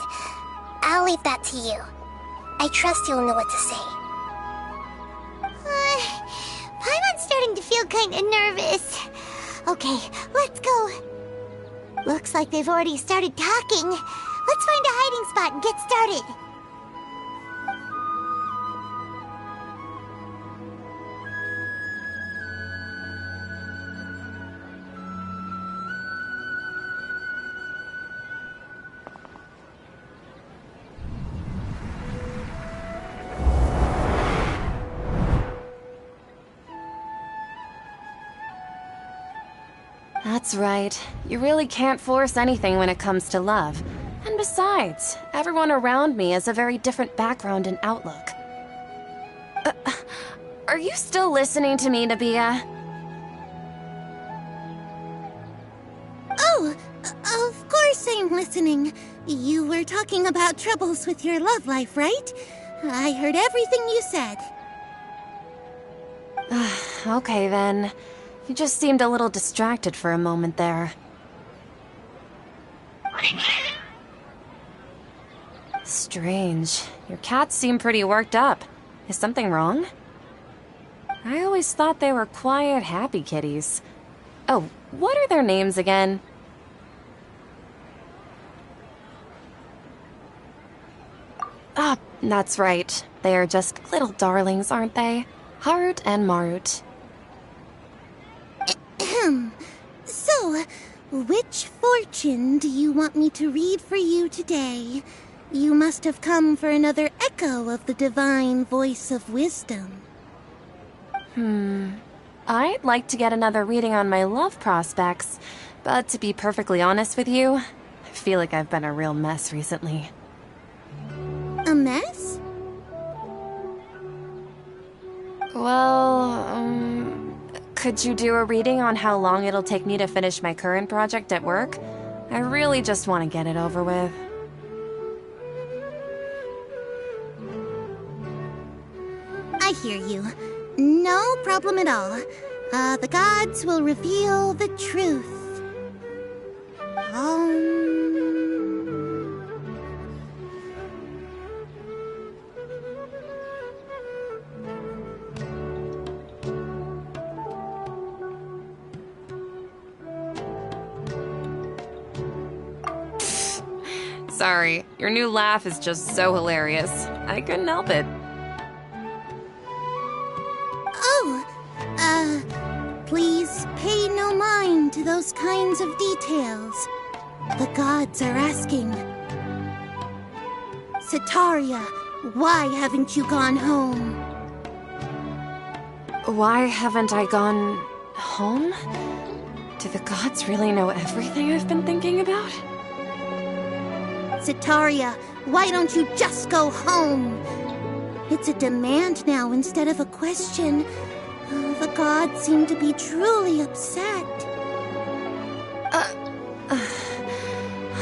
I'll leave that to you. I trust you'll know what to say. Paimon's starting to feel kinda nervous. Okay, let's go. Looks like they've already started talking. Let's find a hiding spot and get started. That's right. You really can't force anything when it comes to love. And besides, everyone around me has a very different background and outlook. Are you still listening to me, Nabia? Oh, of course I'm listening. You were talking about troubles with your love life, right? I heard everything you said. Okay then. You just seemed a little distracted for a moment there. Strange. Your cats seem pretty worked up. Is something wrong? I always thought they were quiet, happy kitties. Oh, what are their names again? Ah, that's right. They are just little darlings, aren't they? Harut and Marut. So, which fortune do you want me to read for you today? You must have come for another echo of the divine voice of wisdom. I'd like to get another reading on my love prospects, but to be perfectly honest with you, I feel like I've been a real mess recently. A mess? Well, could you do a reading on how long it'll take me to finish my current project at work? I really just want to get it over with. I hear you. No problem at all. The gods will reveal the truth. Sorry, your new laugh is just so hilarious. I couldn't help it. Please pay no mind to those kinds of details. The gods are asking. Setaria, why haven't you gone home? Why haven't I gone home? Do the gods really know everything I've been thinking about? Setaria, why don't you just go home? It's a demand now instead of a question. The gods seem to be truly upset.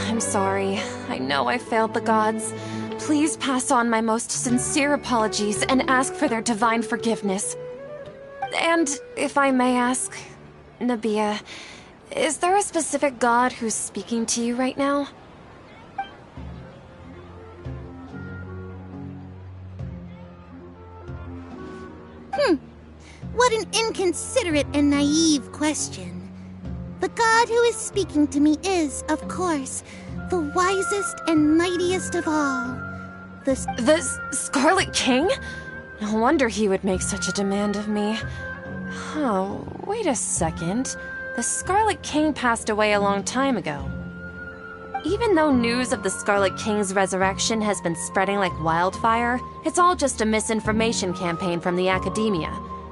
I'm sorry. I know I failed the gods. Please pass on my most sincere apologies and ask for their divine forgiveness. And if I may ask, Nabia, is there a specific god who's speaking to you right now? What an inconsiderate and naive question. The god who is speaking to me is, of course, the wisest and mightiest of all. The Scarlet King? No wonder he would make such a demand of me. Oh, wait a second. The Scarlet King passed away a long time ago. Even though news of the Scarlet King's resurrection has been spreading like wildfire, it's all just a misinformation campaign from the academia.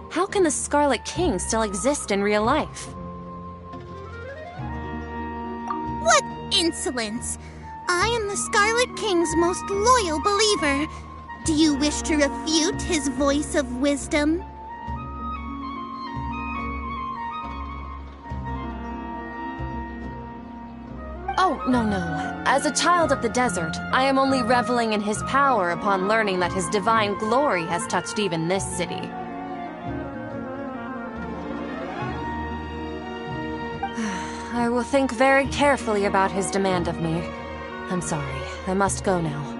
How can the Scarlet King still exist in real life? What insolence! I am the Scarlet King's most loyal believer. Do you wish to refute his voice of wisdom? Oh, No. As a child of the desert, I am only reveling in his power upon learning that his divine glory has touched even this city. I will think very carefully about his demand of me. I'm sorry, I must go now.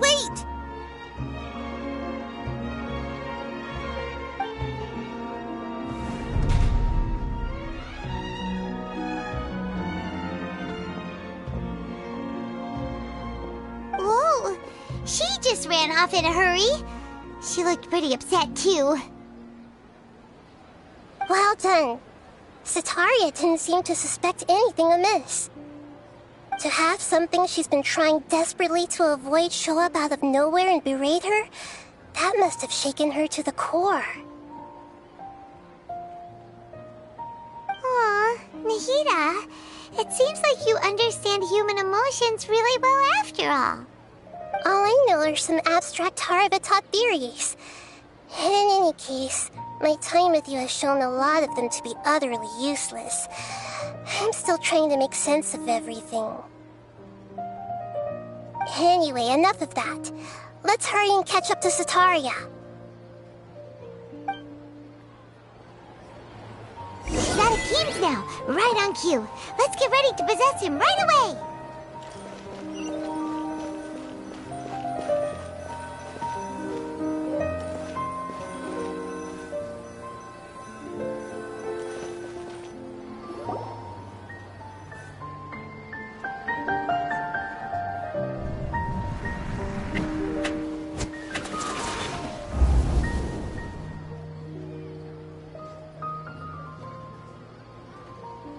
Wait! Whoa! She just ran off in a hurry. She looked pretty upset, too. Well done. Sataria didn't seem to suspect anything amiss. To have something she's been trying desperately to avoid show up out of nowhere and berate her, that must have shaken her to the core. Aw, Nahida, it seems like you understand human emotions really well after all. All I know are some abstract Harava-taught theories. In any case, my time with you has shown a lot of them to be utterly useless. I'm still trying to make sense of everything. Anyway, enough of that. Let's hurry and catch up to Sataria. He's out of Keem's now, right on cue. Let's get ready to possess him right away!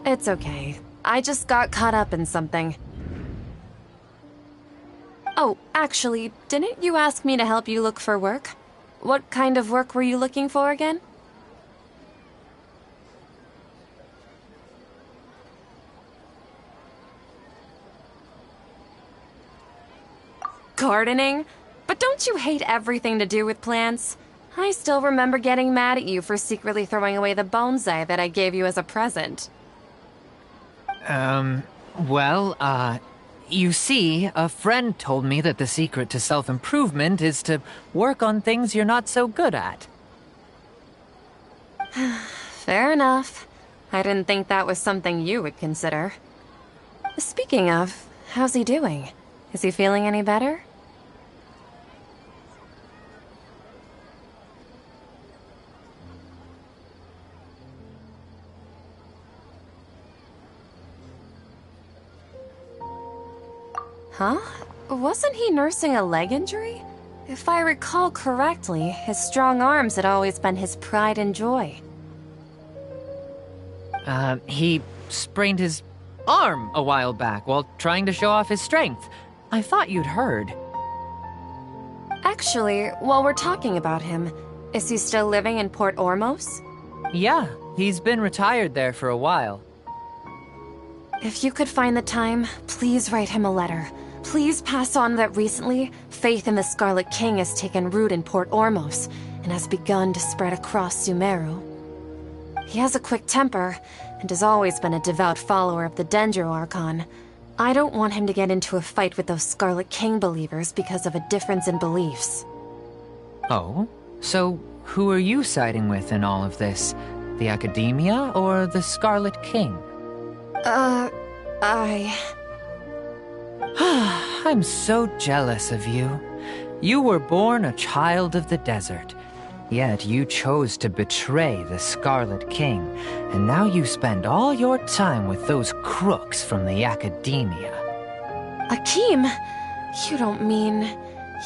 It's okay. I just got caught up in something. Oh, actually, didn't you ask me to help you look for work? What kind of work were you looking for again? Gardening? But don't you hate everything to do with plants? I still remember getting mad at you for secretly throwing away the bonsai that I gave you as a present. You see, a friend told me that the secret to self-improvement is to work on things you're not so good at. Fair enough. I didn't think that was something you would consider. Speaking of, how's he doing? Is he feeling any better? Huh? Wasn't he nursing a leg injury? If I recall correctly, his strong arms had always been his pride and joy. He sprained his arm a while back while trying to show off his strength. I thought you'd heard. Actually, while we're talking about him, is he still living in Port Ormos? Yeah, he's been retired there for a while. If you could find the time, please write him a letter. Please pass on that recently, faith in the Scarlet King has taken root in Port Ormos and has begun to spread across Sumeru. He has a quick temper and has always been a devout follower of the Dendro Archon. I don't want him to get into a fight with those Scarlet King believers because of a difference in beliefs. Oh? So who are you siding with in all of this? The Academia or the Scarlet King? I'm so jealous of you. You were born a child of the desert, yet you chose to betray the Scarlet King, and now you spend all your time with those crooks from the Academia. Akeem, you don't mean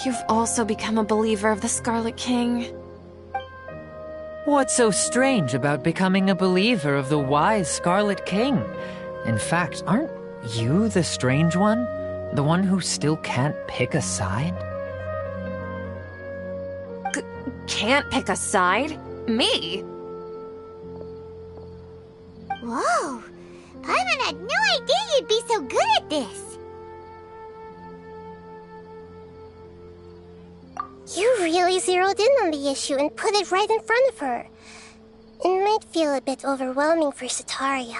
you've also become a believer of the Scarlet King? What's so strange about becoming a believer of the wise Scarlet King? In fact, aren't you the strange one? The one who still can't pick a side? Can't pick a side? Me? Whoa! Paimon had no idea you'd be so good at this! You really zeroed in on the issue and put it right in front of her. It might feel a bit overwhelming for Sataria.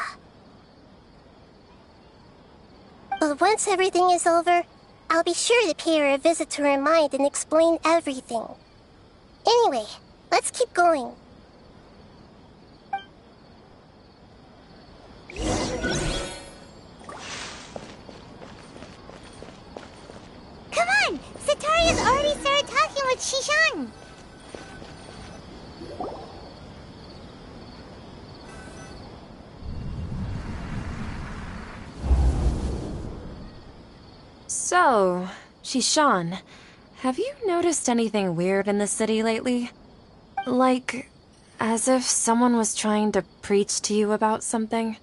But once everything is over, I'll be sure to pay her a visit to her mind and explain everything. Anyway, let's keep going. Come on! Sataria's already started talking with Shishan! So, Shishan, have you noticed anything weird in the city lately? Like, as if someone was trying to preach to you about something?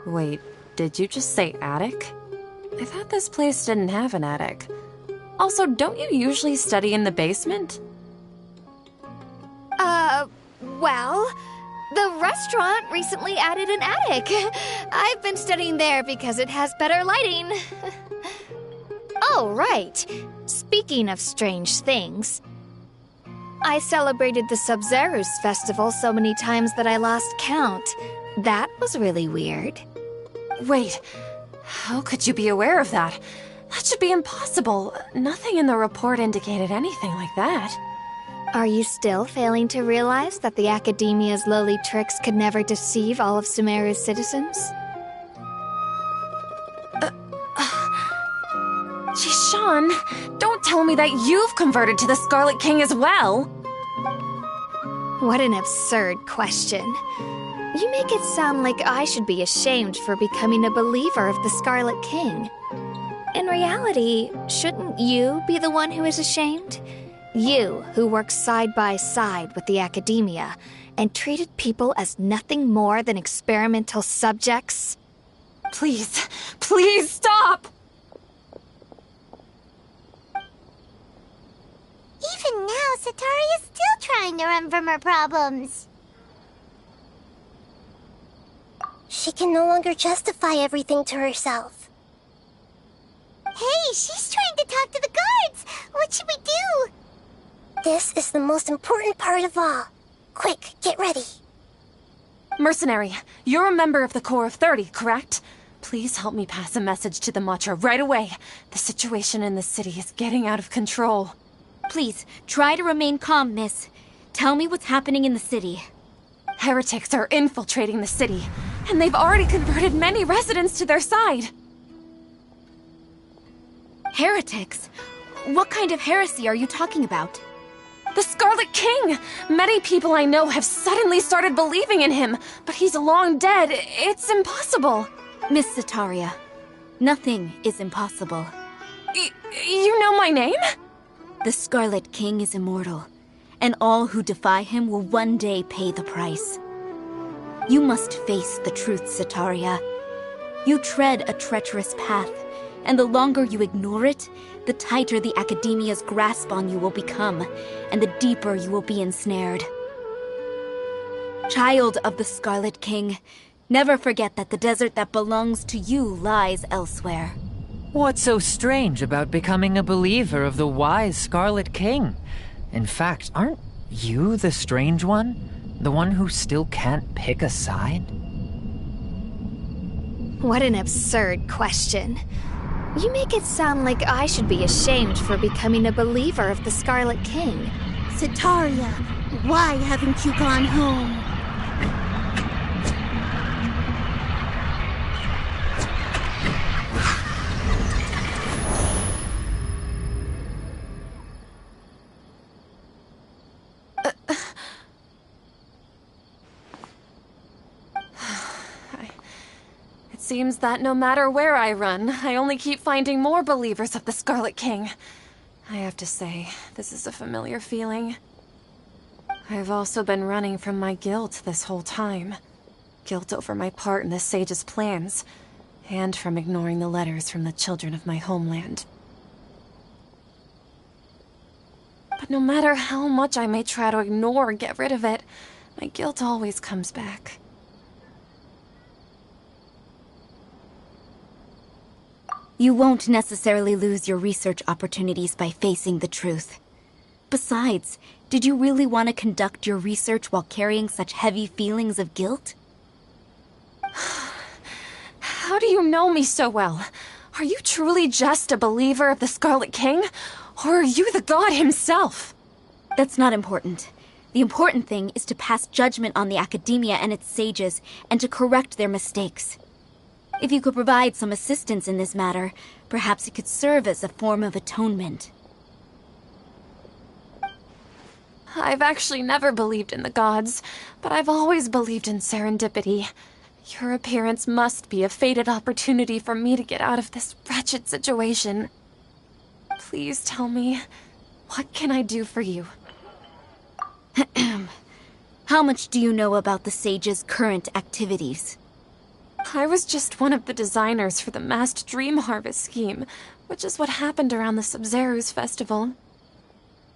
Wait, did you just say attic? I thought this place didn't have an attic. Also, don't you usually study in the basement? Well, the restaurant recently added an attic. I've been studying there because it has better lighting. Oh, right. Speaking of strange things, I celebrated the Sub-Zero's festival so many times that I lost count. That was really weird. Wait, how could you be aware of that? That should be impossible. Nothing in the report indicated anything like that. Are you still failing to realize that the Academia's lowly tricks could never deceive all of Sumeru's citizens? Shishan, don't tell me that you've converted to the Scarlet King as well! What an absurd question. You make it sound like I should be ashamed for becoming a believer of the Scarlet King. In reality, shouldn't you be the one who is ashamed? You, who worked side by side with the Academia and treated people as nothing more than experimental subjects? Please, please stop! Even now, Sataria's still trying to run from her problems. She can no longer justify everything to herself. Hey, she's trying to talk to the guards! What should we do? This is the most important part of all. Quick, get ready. Mercenary, you're a member of the Corps of 30, correct? Please help me pass a message to the Matcha right away. The situation in the city is getting out of control. Please, try to remain calm, miss. Tell me what's happening in the city. Heretics are infiltrating the city, and they've already converted many residents to their side. Heretics? What kind of heresy are you talking about? The Scarlet King! Many people I know have suddenly started believing in him, but he's long dead. It's impossible. Miss Sataria, nothing is impossible. You know my name? The Scarlet King is immortal, and all who defy him will one day pay the price. You must face the truth, Sataria. You tread a treacherous path, and the longer you ignore it, the tighter the Academia's grasp on you will become, and the deeper you will be ensnared. Child of the Scarlet King, never forget that the desert that belongs to you lies elsewhere. What's so strange about becoming a believer of the wise Scarlet King? In fact, aren't you the strange one? The one who still can't pick a side? What an absurd question. You make it sound like I should be ashamed for becoming a believer of the Scarlet King. Sataria, why haven't you gone home? It seems that no matter where I run, I only keep finding more believers of the Scarlet King. I have to say, this is a familiar feeling. I've also been running from my guilt this whole time. Guilt over my part in the Sage's plans, and from ignoring the letters from the children of my homeland. But no matter how much I may try to ignore or get rid of it, my guilt always comes back. You won't necessarily lose your research opportunities by facing the truth. Besides, did you really want to conduct your research while carrying such heavy feelings of guilt? How do you know me so well? Are you truly just a believer of the Scarlet King? Or are you the god himself? That's not important. The important thing is to pass judgment on the academia and its sages, and to correct their mistakes. If you could provide some assistance in this matter, perhaps it could serve as a form of atonement. I've actually never believed in the gods, but I've always believed in serendipity. Your appearance must be a fated opportunity for me to get out of this wretched situation. Please tell me, what can I do for you? How much do you know about the sage's current activities? I was just one of the designers for the massed dream harvest scheme, which is what happened around the Sub-Zero's festival.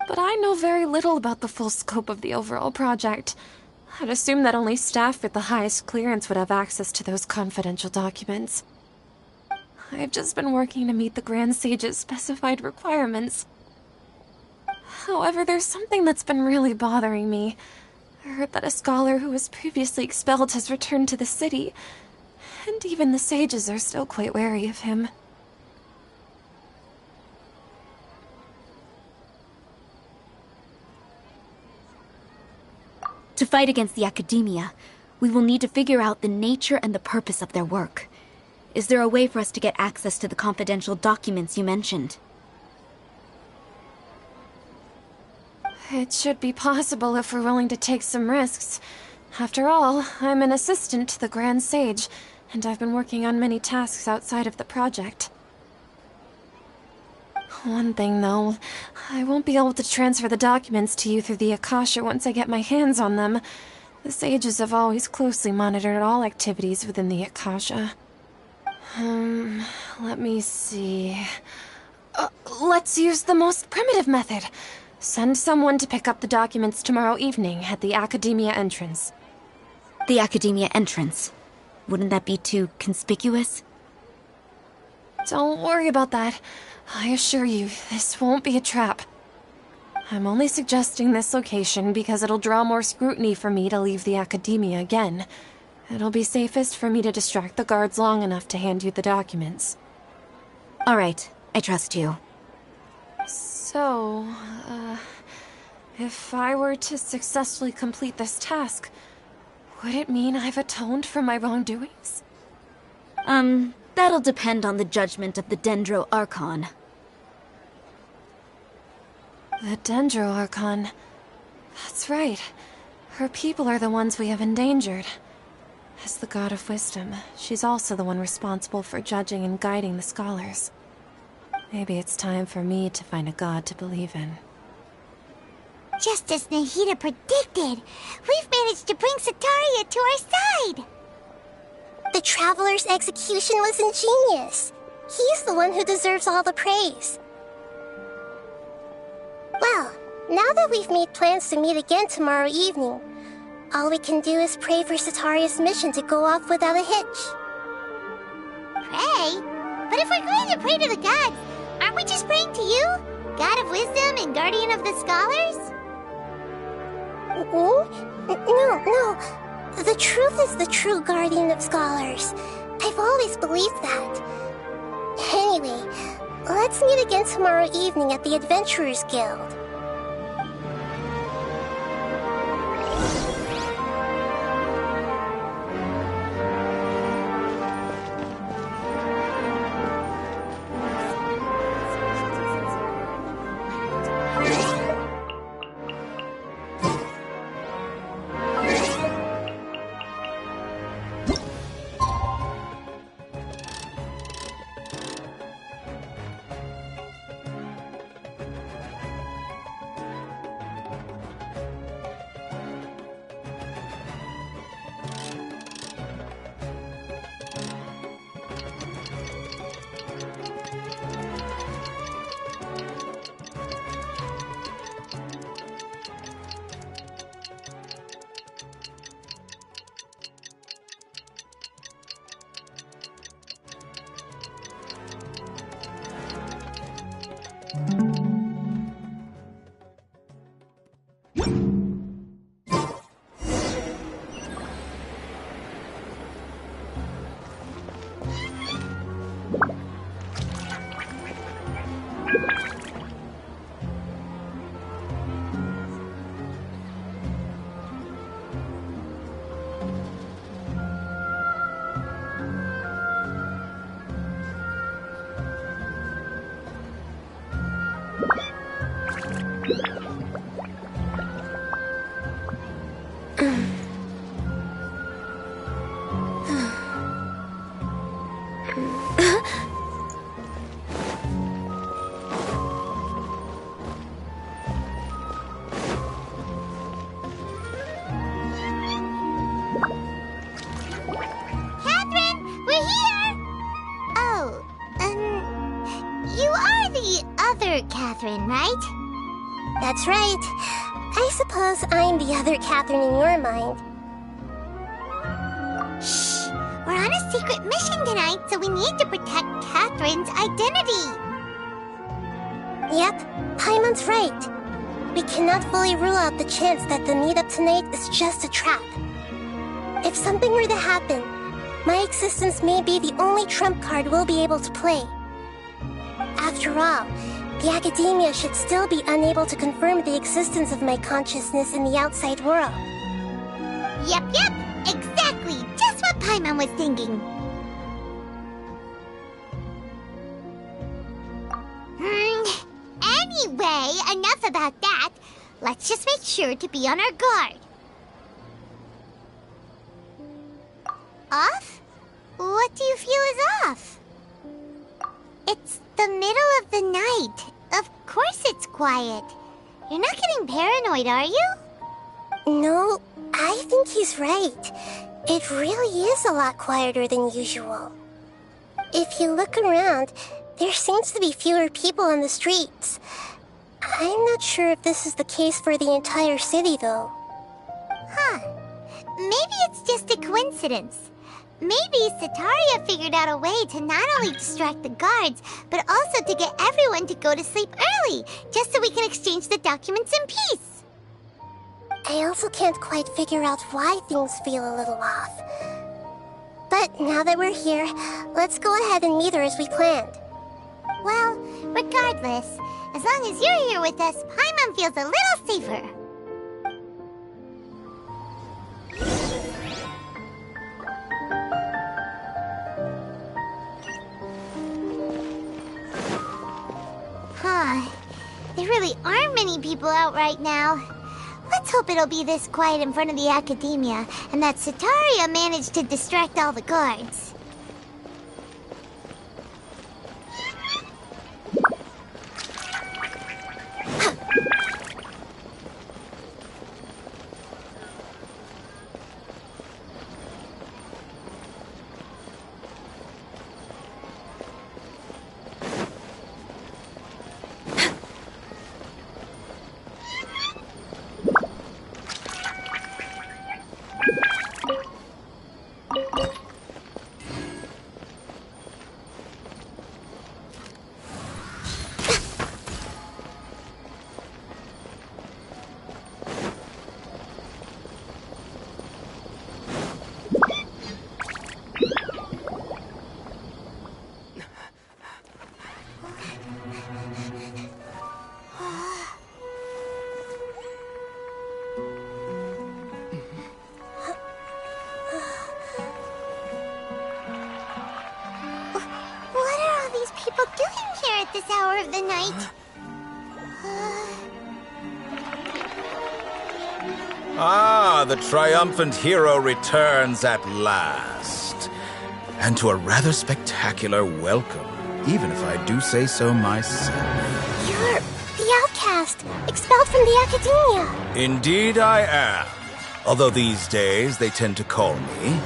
But I know very little about the full scope of the overall project. I'd assume that only staff with the highest clearance would have access to those confidential documents. I've just been working to meet the Grand Sage's specified requirements. However, there's something that's been really bothering me. I heard that a scholar who was previously expelled has returned to the city, and even the sages are still quite wary of him. To fight against the academia, we will need to figure out the nature and the purpose of their work. Is there a way for us to get access to the confidential documents you mentioned? It should be possible if we're willing to take some risks. After all, I'm an assistant to the Grand Sage, and I've been working on many tasks outside of the project. One thing, though, I won't be able to transfer the documents to you through the Akasha once I get my hands on them. The sages have always closely monitored all activities within the Akasha. Let me see... let's use the most primitive method. Send someone to pick up the documents tomorrow evening at the Academia entrance. The Academia entrance? Wouldn't that be too conspicuous? Don't worry about that. I assure you, this won't be a trap. I'm only suggesting this location because it'll draw more scrutiny for me to leave the Academia again. It'll be safest for me to distract the guards long enough to hand you the documents. All right, I trust you. So, if I were to successfully complete this task, would it mean I've atoned for my wrongdoings? That'll depend on the judgment of the Dendro Archon. The Dendro Archon. That's right. Her people are the ones we have endangered. As the God of Wisdom, she's also the one responsible for judging and guiding the scholars. Maybe it's time for me to find a god to believe in. Just as Nahida predicted, we've managed to bring Sataria to our side! The Traveler's execution was ingenious. He's the one who deserves all the praise. Well, now that we've made plans to meet again tomorrow evening, all we can do is pray for Sataria's mission to go off without a hitch. Pray? But if we're going to pray to the gods, aren't we just praying to you? God of Wisdom and Guardian of the Scholars? No. The truth is the true Guardian of Scholars. I've always believed that. Anyway, let's meet again tomorrow evening at the Adventurers Guild. Catherine, right? That's right. I suppose I'm the other Catherine in your mind. Shh! We're on a secret mission tonight, so we need to protect Catherine's identity. Yep, Paimon's right. We cannot fully rule out the chance that the meetup tonight is just a trap. If something were to happen, my existence may be the only trump card we'll be able to play. After all, the Academia should still be unable to confirm the existence of my consciousness in the outside world. Yep, exactly! Just what Paimon was thinking. Anyway, enough about that. Let's just make sure to be on our guard. Off? What do you feel is off? It's the middle of the night. Of course it's quiet. You're not getting paranoid, are you? No, I think he's right. It really is a lot quieter than usual. If you look around, there seems to be fewer people on the streets. I'm not sure if this is the case for the entire city, though. Huh. Maybe it's just a coincidence. Maybe Sataria figured out a way to not only distract the guards, but also to get everyone to go to sleep early, just so we can exchange the documents in peace. I also can't quite figure out why things feel a little off. But now that we're here, let's go ahead and meet her as we planned. Well, regardless, as long as you're here with us, Paimon feels a little safer. There really aren't many people out right now. Let's hope it'll be this quiet in front of the Academia, and that Sataria managed to distract all the guards. This hour of the night. The triumphant hero returns at last. And to a rather spectacular welcome, even if I do say so myself. You're the outcast, expelled from the Academia. Indeed I am. Although these days they tend to call me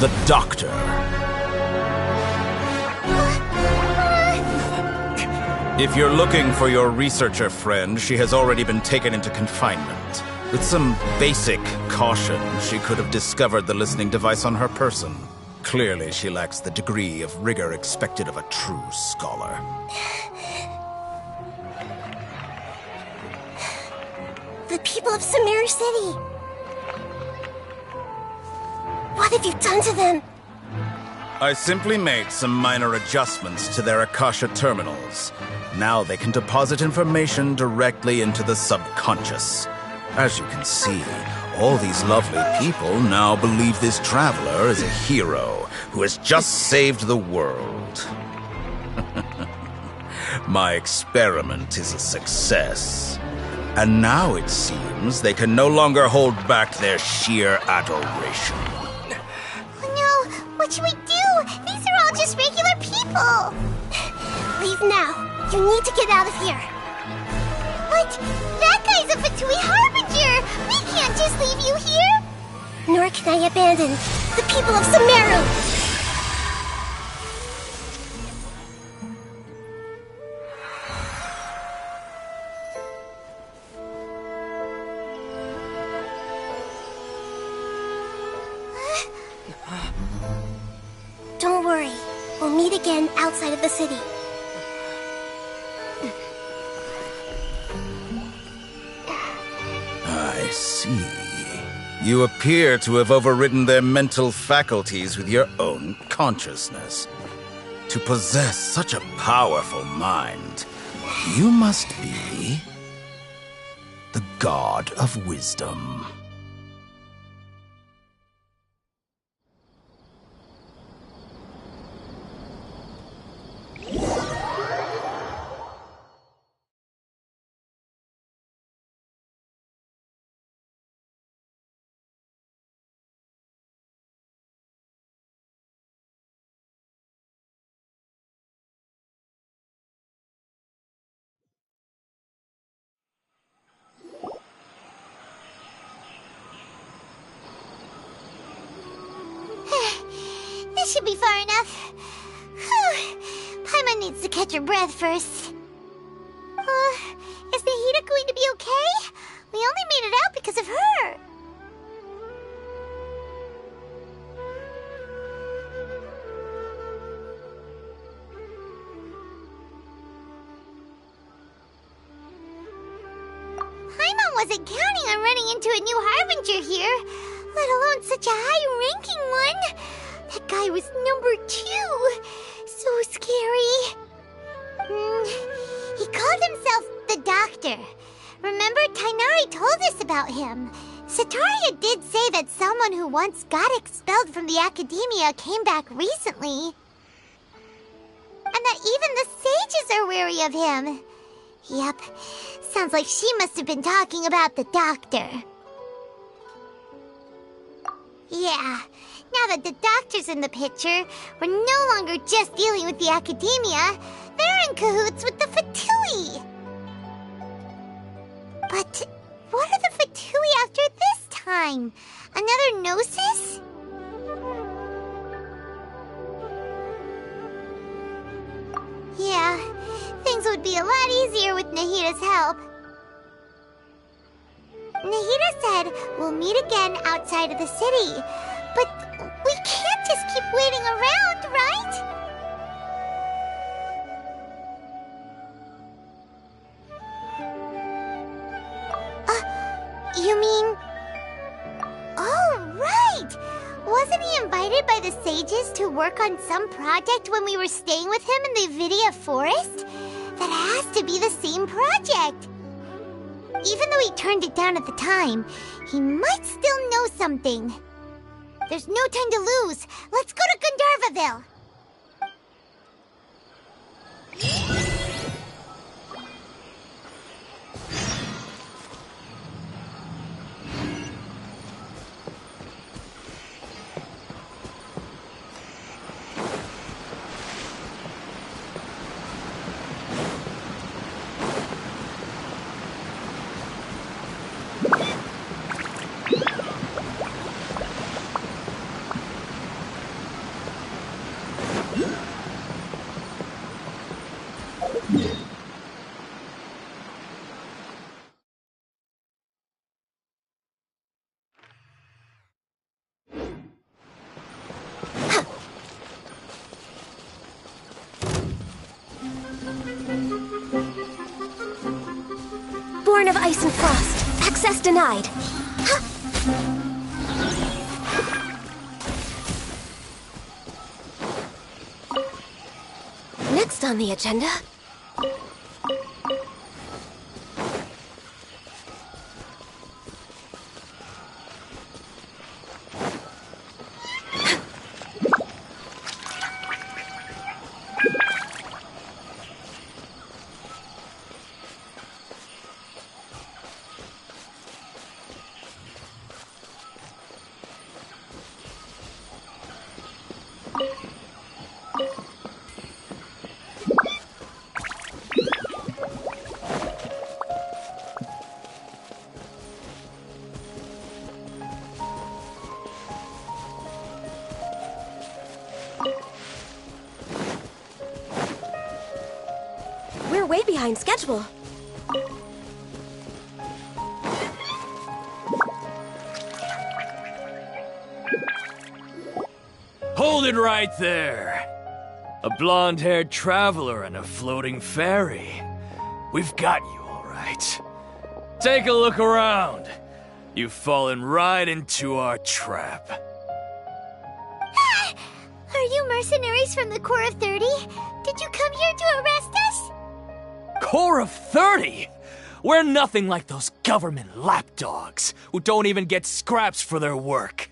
the Doctor. If you're looking for your researcher friend, she has already been taken into confinement. With some basic caution, she could have discovered the listening device on her person. Clearly, she lacks the degree of rigor expected of a true scholar. The people of Sumeru City. What have you done to them? I simply made some minor adjustments to their Akasha terminals. Now they can deposit information directly into the subconscious. As you can see, all these lovely people now believe this traveler is a hero who has just saved the world. My experiment is a success. And now it seems they can no longer hold back their sheer adoration. No, what should we do? These are all just regular people. Leave now. You need to get out of here. What? That guy's a Fatui Harbinger! We can't just leave you here! Nor can I abandon the people of Sumeru! Don't worry. We'll meet again outside of the city. I see. You appear to have overridden their mental faculties with your own consciousness. To possess such a powerful mind, you must be the god of wisdom. This should be far enough. Paimon needs to catch her breath first. Is Nahida going to be okay? We only made it out because of her. Paimon wasn't counting on running into a new Harbinger here, let alone such a high-ranking one. That guy was number 2. So scary. He called himself the Doctor. Remember, Tainari told us about him. Sataria did say that someone who once got expelled from the Academia came back recently. And that even the sages are wary of him. Yep, sounds like she must have been talking about the Doctor. Yeah, now that the Doctor's in the picture, we're no longer just dealing with the Academia. They're in cahoots with the Fatui. But what are the Fatui after this time? Another Gnosis? Yeah, things would be a lot easier with Nahida's help. Nahida said we'll meet again outside of the city. But we can't just keep waiting around, right? You mean... Oh, right! Wasn't he invited by the sages to work on some project when we were staying with him in the Vidia Forest? That has to be the same project! Even though he turned it down at the time, he might still know something. There's no time to lose. Let's go to Gandharvaville. Born of ice and frost, Access denied. Next on the agenda... We're way behind schedule. Hold it right there. A blonde-haired traveler and a floating fairy. We've got you, all right. Take a look around. You've fallen right into our trap. Are you mercenaries from the Corps of 30? Did you come here to arrest us? Corps of 30? We're nothing like those government lapdogs who don't even get scraps for their work.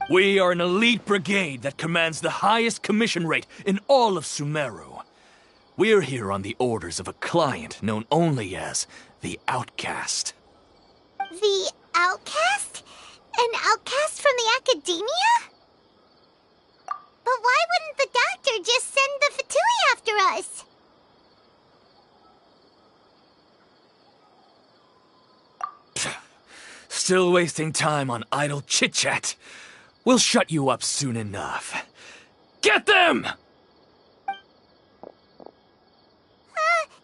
We are an elite brigade that commands the highest commission rate in all of Sumeru. We're here on the orders of a client known only as the Outcast. The Outcast? An outcast from the Academia? But why wouldn't the doctor just send the Fatui after us? Still wasting time on idle chit-chat. We'll shut you up soon enough. Get them!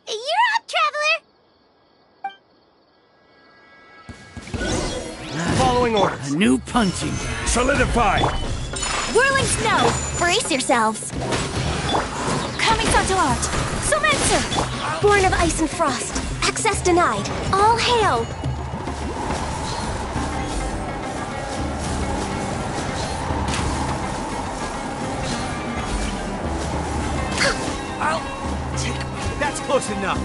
You're up, Traveler! Following orders. A new punching bag. Solidify! Whirling snow! Brace yourselves! Coming to art! Sumetsu! Born of ice and frost. Access denied. All hail! That's close enough.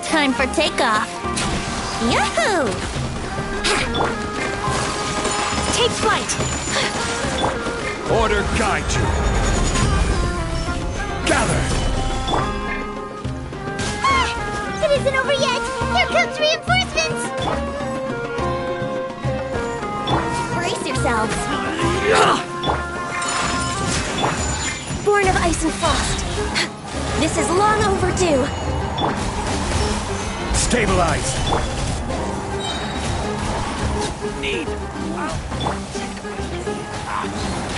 Time for takeoff! Yahoo! Take flight! Order guide you. Gather! It isn't over yet! Here comes reinforcements! Brace yourselves! Born of ice and frost. This is long overdue. Stabilize!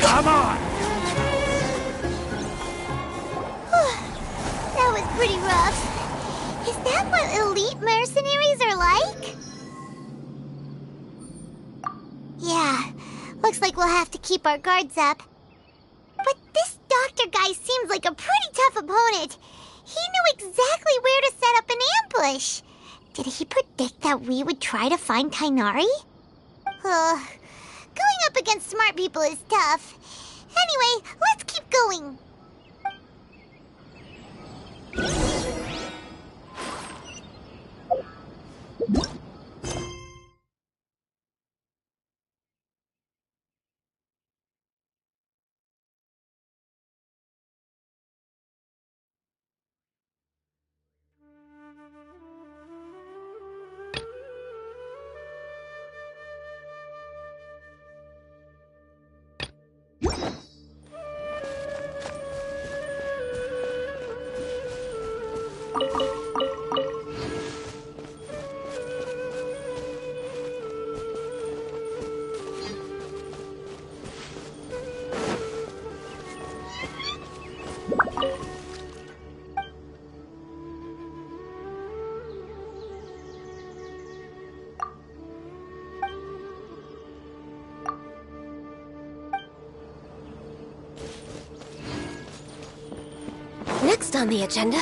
Come on! That was pretty rough. Is that what elite mercenaries are like? Yeah, looks like we'll have to keep our guards up. But this doctor guy seems like a pretty tough opponent. He knew exactly where to set up an ambush. Did he predict that we would try to find Kainari? Going up against smart people is tough. Anyway, let's keep going. next on the agenda?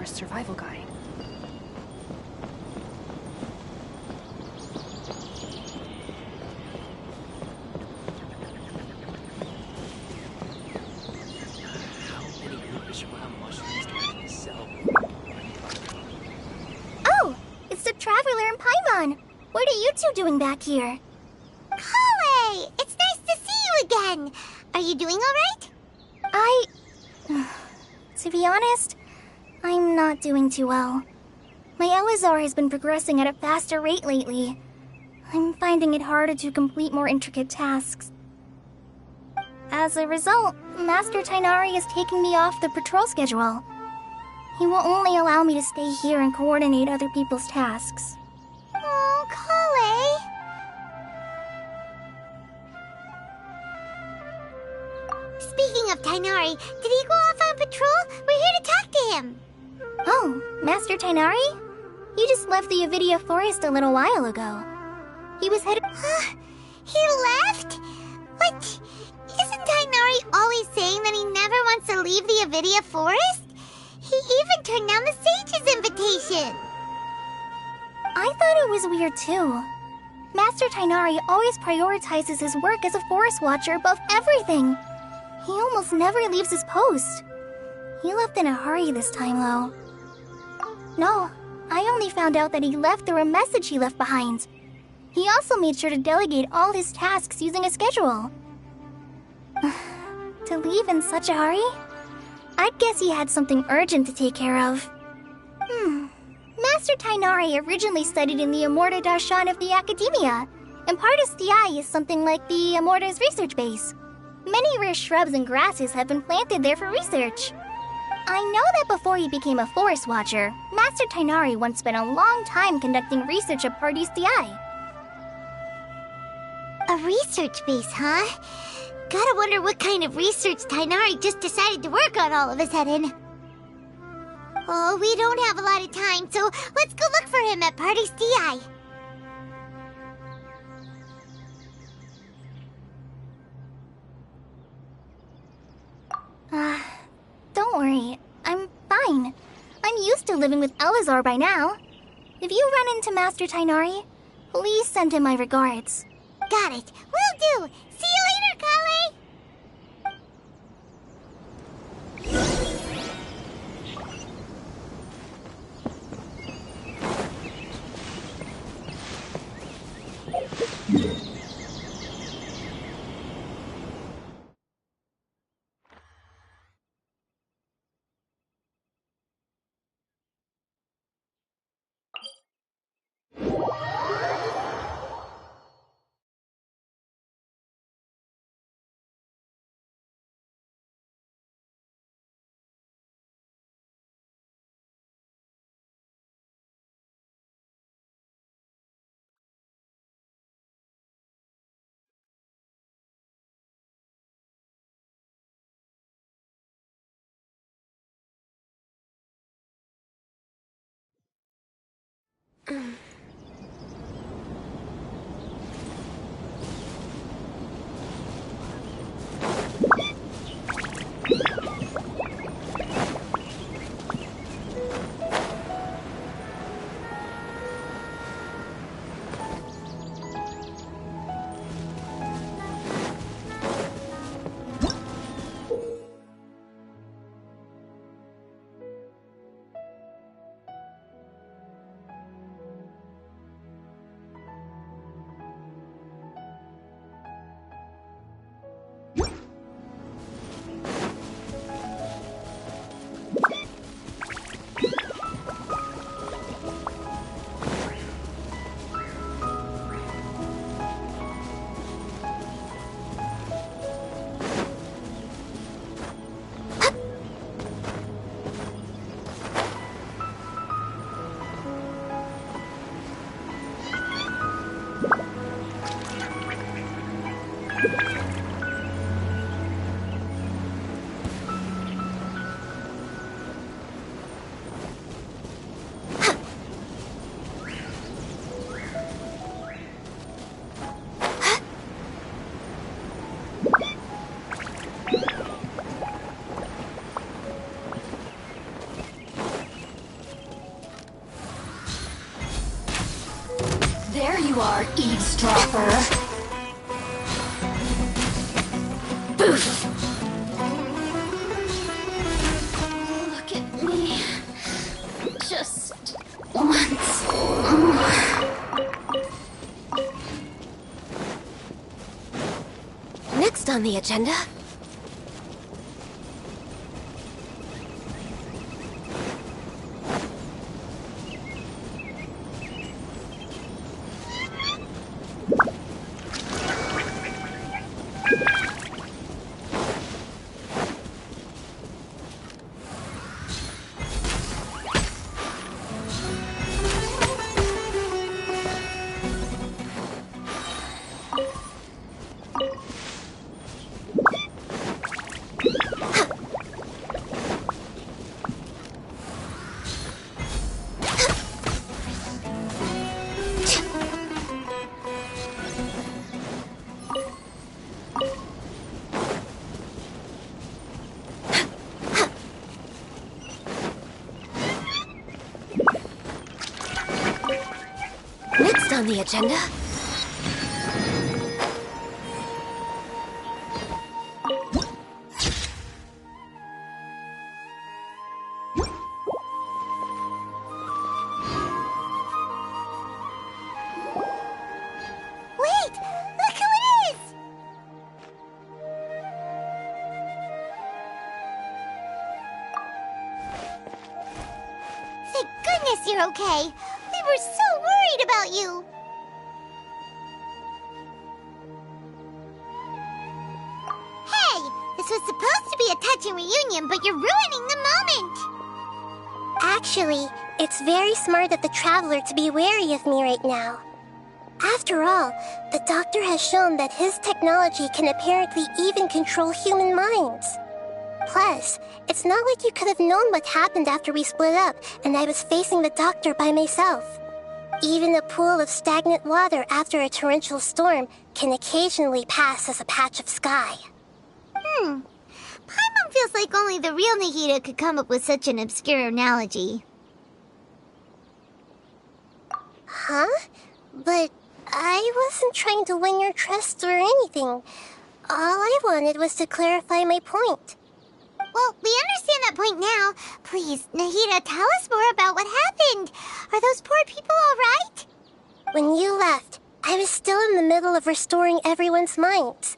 Survival guide. Oh, it's the Traveler and Paimon. What are you two doing back here? Kale, it's nice to see you again. Are you doing all right? To be honest, I'm not doing too well. My Elazar has been progressing at a faster rate lately. I'm finding it harder to complete more intricate tasks. As a result, Master Tainari is taking me off the patrol schedule. He will only allow me to stay here and coordinate other people's tasks. Oh, Kale. Speaking of Tainari, did he go off on patrol? We're here to talk to him. Oh, Master Tainari? He just left the Avidia Forest a little while ago. He was headed... He left? What? Isn't Tainari always saying that he never wants to leave the Avidia Forest? He even turned down the Sage's invitation. I thought it was weird too. Master Tainari always prioritizes his work as a forest watcher above everything. He almost never leaves his post. He left in a hurry this time, though. No, I only found out that he left through a message he left behind. He also made sure to delegate all his tasks using a schedule. To leave in such a hurry? I'd guess he had something urgent to take care of. Master Tainari originally studied in the Amorta Darshan of the Academia, and Pardis Di is something like the Amorta's research base. Many rare shrubs and grasses have been planted there for research. I know that before he became a forest watcher, Master Tainari once spent a long time conducting research at Pardis Di. A research base, huh? Gotta wonder what kind of research Tainari just decided to work on all of a sudden. Oh, we don't have a lot of time, so let's go look for him at Pardis Di. Don't worry. I'm fine. I'm used to living with Elazar by now. If you run into Master Tainari, please send him my regards. Got it. Will do. See you later, Kale. There you are, eavesdropper. Boof! Look at me. Just once more. Next on the agenda... Next on the agenda... Wait! Look who it is! Thank goodness you're okay. We were so worried about you. Hey, this was supposed to be a touching reunion, but you're ruining the moment. Actually, it's very smart of the Traveler to be wary of me right now. After all, the Doctor has shown that his technology can apparently even control human minds. Plus, it's not like you could have known what happened after we split up and I was facing the Doctor by myself. Even a pool of stagnant water after a torrential storm can occasionally pass as a patch of sky. Paimon feels like only the real Nahida could come up with such an obscure analogy. Huh? But I wasn't trying to win your trust or anything. All I wanted was to clarify my point. Well, we understand that point now. Please, Nahida, tell us more about what happened. Are those poor people all right? When you left, I was still in the middle of restoring everyone's minds.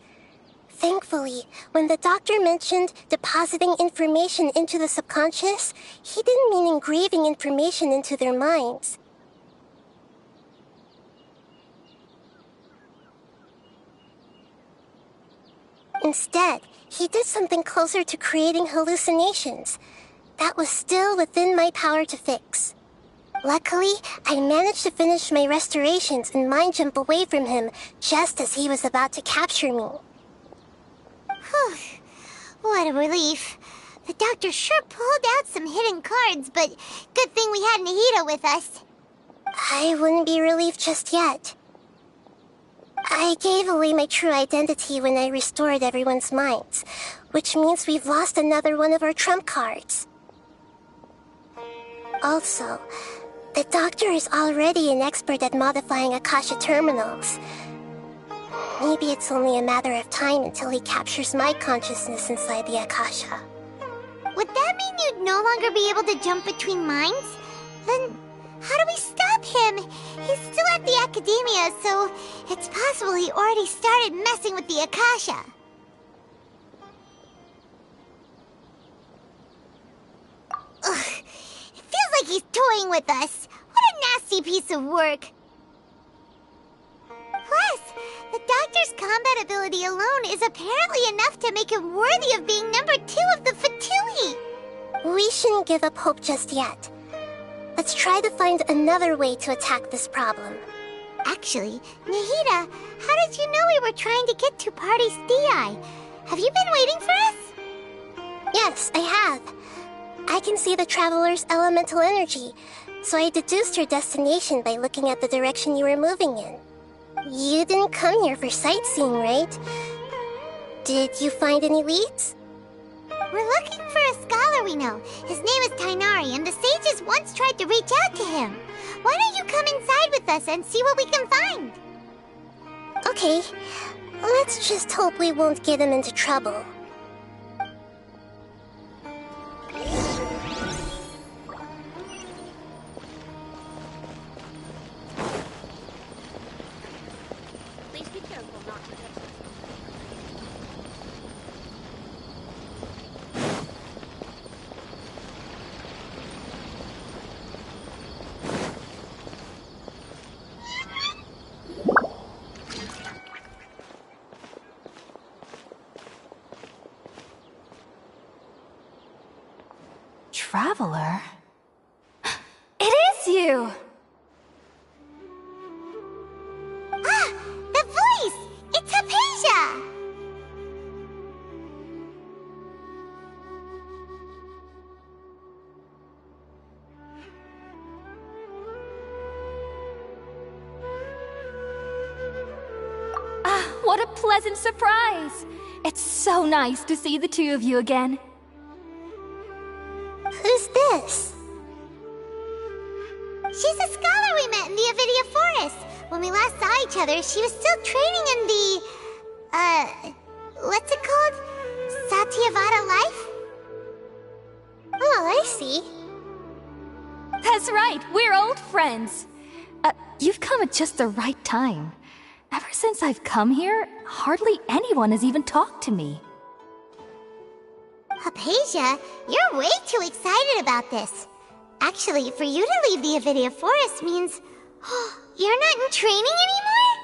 Thankfully, when the doctor mentioned depositing information into the subconscious, he didn't mean engraving information into their minds. Instead, he did something closer to creating hallucinations. That was still within my power to fix. Luckily, I managed to finish my restorations and mind jump away from him just as he was about to capture me. Whew. What a relief. The doctor sure pulled out some hidden cards, but good thing we had Nahida with us. I wouldn't be relieved just yet. I gave away my true identity when I restored everyone's minds, which means we've lost another one of our trump cards. Also, the doctor is already an expert at modifying Akasha terminals. Maybe it's only a matter of time until he captures my consciousness inside the Akasha. Would that mean you'd no longer be able to jump between minds? Then how do we stop him? He's still at the Academia, so it's possible he already started messing with the Akasha. Ugh, it feels like he's toying with us. What a nasty piece of work. Plus, the doctor's combat ability alone is apparently enough to make him worthy of being number 2 of the Fatui. We shouldn't give up hope just yet. Let's try to find another way to attack this problem. Actually, Nahida, how did you know we were trying to get to Party's DI? Have you been waiting for us? Yes, I have. I can see the Traveler's elemental energy, so I deduced your destination by looking at the direction you were moving in. You didn't come here for sightseeing, right? Did you find any leads? We're looking for a scholar we know. His name is Tainari, and the sages once tried to reach out to him. Why don't you come inside with us and see what we can find? Okay, let's just hope we won't get him into trouble. Please be careful not to hit. Traveler? It is you! Ah! The voice! It's Hypatia! Ah, what a pleasant surprise! It's so nice to see the two of you again. Who's this? She's a scholar we met in the Avidia Forest. When we last saw each other, she was still training in the... what's it called? Satyavada life? Oh, I see. That's right, we're old friends. You've come at just the right time. Ever since I've come here, hardly anyone has even talked to me. Hypatia, you're way too excited about this. Actually, for you to leave the Avidia Forest means... you're not in training anymore?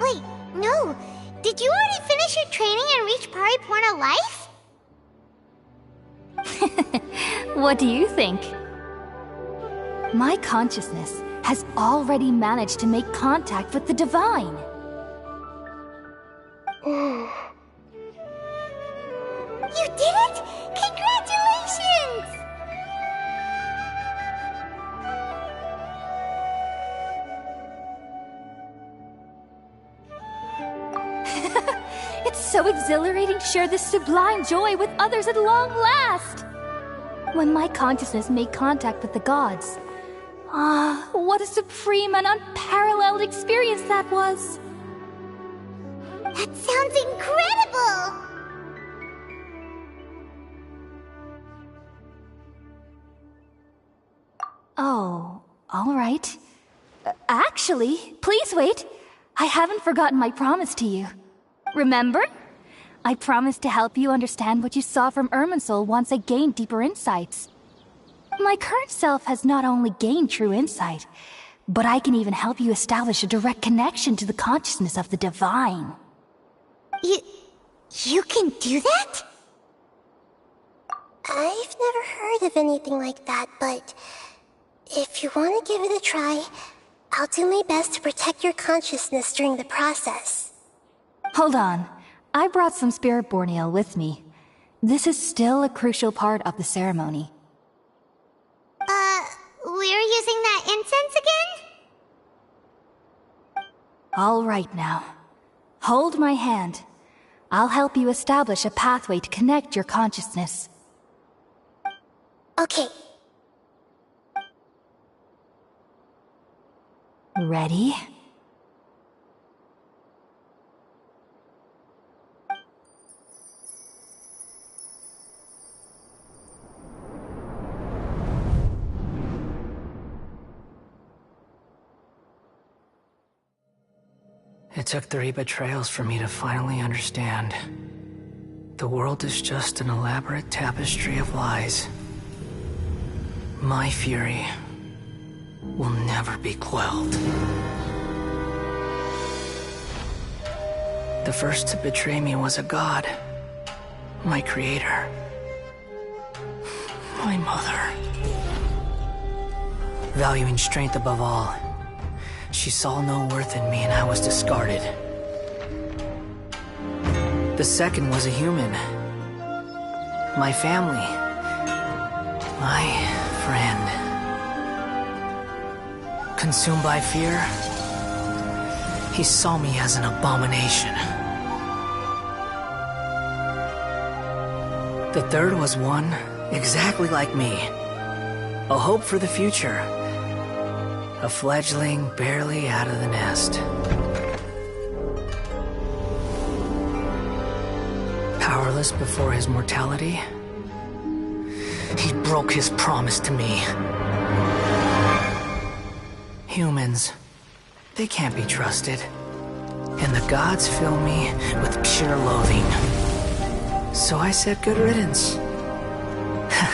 Wait, no. Did you already finish your training and reach Paripurna life? What do you think? My consciousness has already managed to make contact with the divine. You did it! Congratulations! It's so exhilarating to share this sublime joy with others at long last! When my consciousness made contact with the gods, what a supreme and unparalleled experience that was! That sounds incredible! Oh, all right. Actually, please wait. I haven't forgotten my promise to you. Remember? I promised to help you understand what you saw from Irminsul once I gained deeper insights. My current self has not only gained true insight, but I can even help you establish a direct connection to the consciousness of the divine. You can do that? I've never heard of anything like that, but if you want to give it a try, I'll do my best to protect your consciousness during the process. Hold on. I brought some spirit borneal with me. This is still a crucial part of the ceremony. We're using that incense again? All right now. Hold my hand. I'll help you establish a pathway to connect your consciousness. Okay. Ready? It took 3 betrayals for me to finally understand. The world is just an elaborate tapestry of lies. My fury will never be quelled. The first to betray me was a god. My creator. My mother. Valuing strength above all, she saw no worth in me and I was discarded. The second was a human. My family. My friend. Consumed by fear, he saw me as an abomination. The third was one exactly like me. A hope for the future. A fledgling barely out of the nest. Powerless before his mortality, he broke his promise to me. Humans, they can't be trusted. And the gods fill me with pure loathing. So I said good riddance.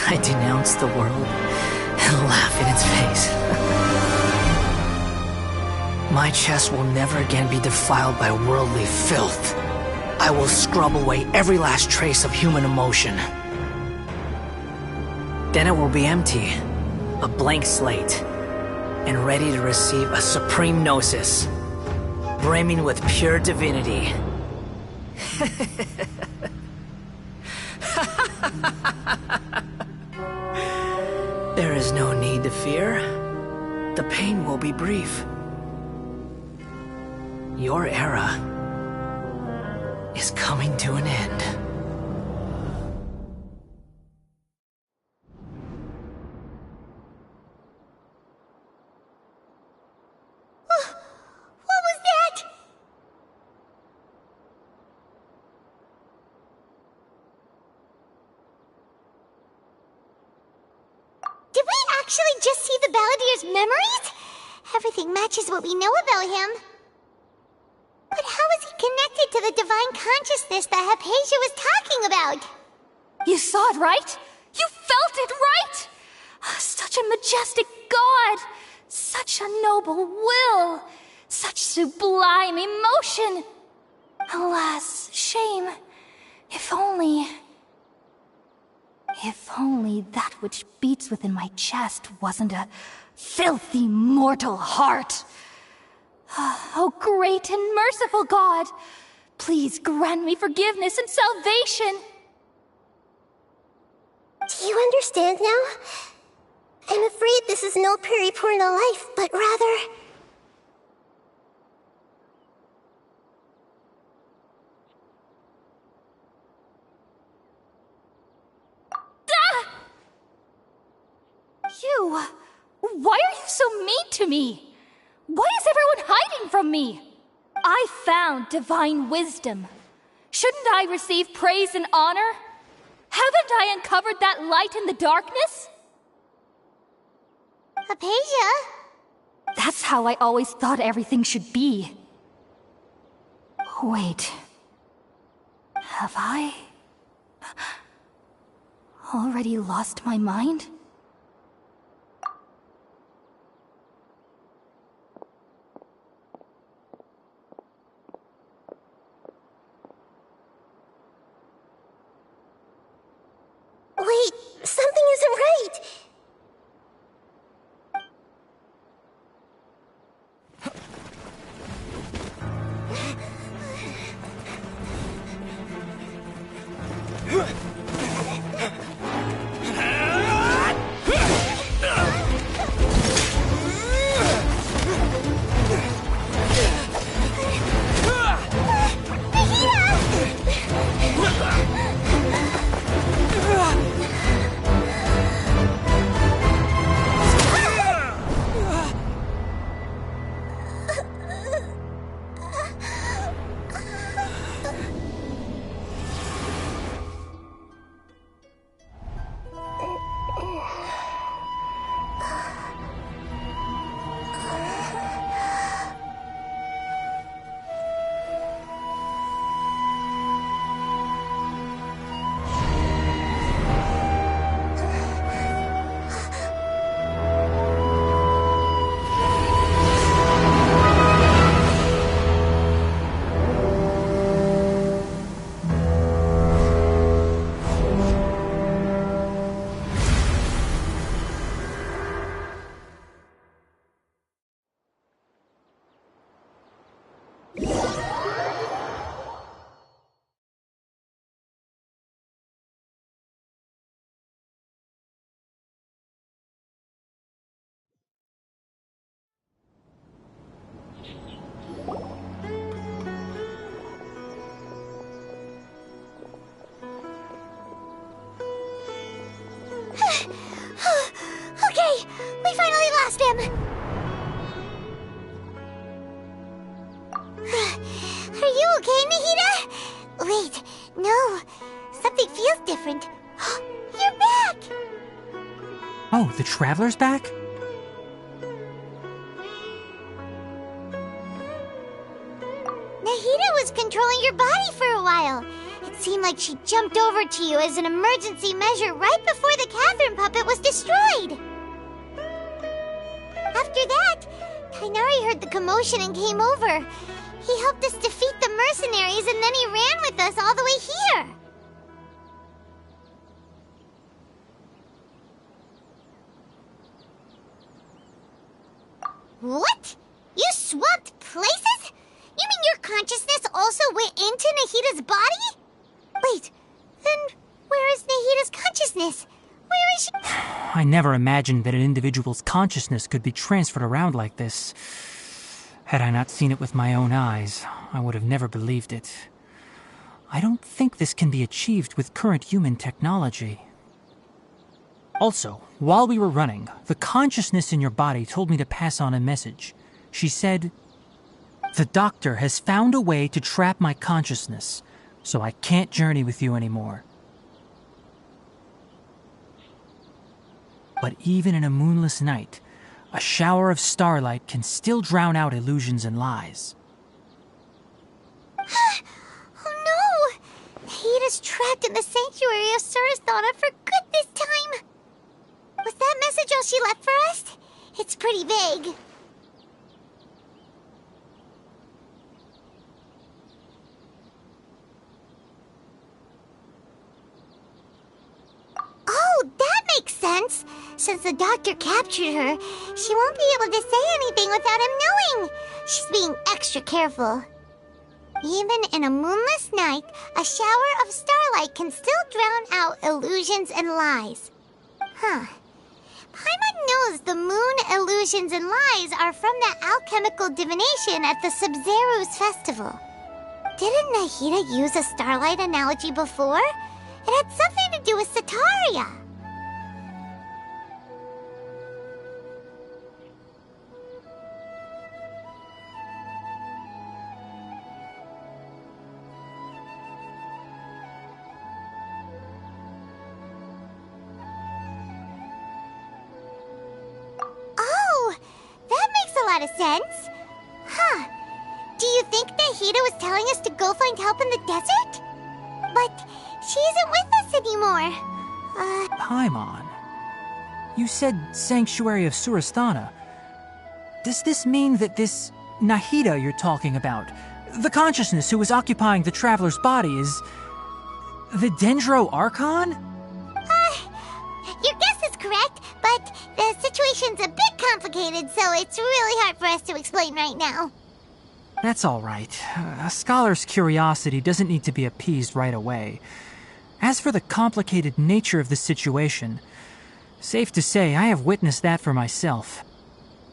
I denounced the world and laughed in its face. My chest will never again be defiled by worldly filth. I will scrub away every last trace of human emotion. Then it will be empty, a blank slate, and ready to receive a supreme gnosis, brimming with pure divinity. There is no need to fear. The pain will be brief. Your era is coming to an end. What was that? Did we actually just see the Balladier's memories? Everything matches what we know about him. But how is he connected to the divine consciousness that Hypatia was talking about? You saw it, right? You felt it, right? Such a majestic god! Such a noble will! Such sublime emotion! Alas, shame. If only that which beats within my chest wasn't a filthy mortal heart. Oh, great and merciful God, please grant me forgiveness and salvation. Do you understand now? I'm afraid this is no Puripurna life, but rather... You! Why are you so mean to me? Why is everyone hiding from me? I found divine wisdom. Shouldn't I receive praise and honor? Haven't I uncovered that light in the darkness? Apasia? That's how I always thought everything should be. Wait. Have I already lost my mind? Wait, something isn't right! Okay, we finally lost him! Are you okay, Nahida? Wait, no. Something feels different. You're back! Oh, the Traveler's back? Nahida was controlling your body for a while. It seemed like she jumped over to you as an emergency measure right before the Catherine puppet was destroyed. After that, Kainari heard the commotion and came over. He helped us defeat the mercenaries and then he ran with us all the way here. What? You swapped places? You mean your consciousness also went into Nahida's body? Wait, then where is Nahida's consciousness? Where is she? I never imagined that an individual's consciousness could be transferred around like this. Had I not seen it with my own eyes, I would have never believed it. I don't think this can be achieved with current human technology. Also, while we were running, the consciousness in your body told me to pass on a message. She said, "The doctor has found a way to trap my consciousness, so I can't journey with you anymore." But even in a moonless night, a shower of starlight can still drown out illusions and lies. Oh no! Nahida's trapped in the sanctuary of Surazthana for good this time. Was that message all she left for us? It's pretty vague. Oh, that makes sense. Since the doctor captured her, she won't be able to say anything without him knowing. She's being extra careful. Even in a moonless night, a shower of starlight can still drown out illusions and lies. Huh. Paimon knows the moon illusions and lies are from that alchemical divination at the Sub-Zero's festival. Didn't Nahida use a starlight analogy before? It had something to do with Sataria. lot of sense. Huh. Do you think Nahida was telling us to go find help in the desert? But she isn't with us anymore. Paimon, you said Sanctuary of Surasthana. Does this mean that this Nahida you're talking about, the consciousness who was occupying the traveler's body, is the Dendro Archon? Your guess is correct, but the situation's a bit complicated, so it's really hard for us to explain right now. That's all right. A scholar's curiosity doesn't need to be appeased right away. As for the complicated nature of the situation, safe to say I have witnessed that for myself.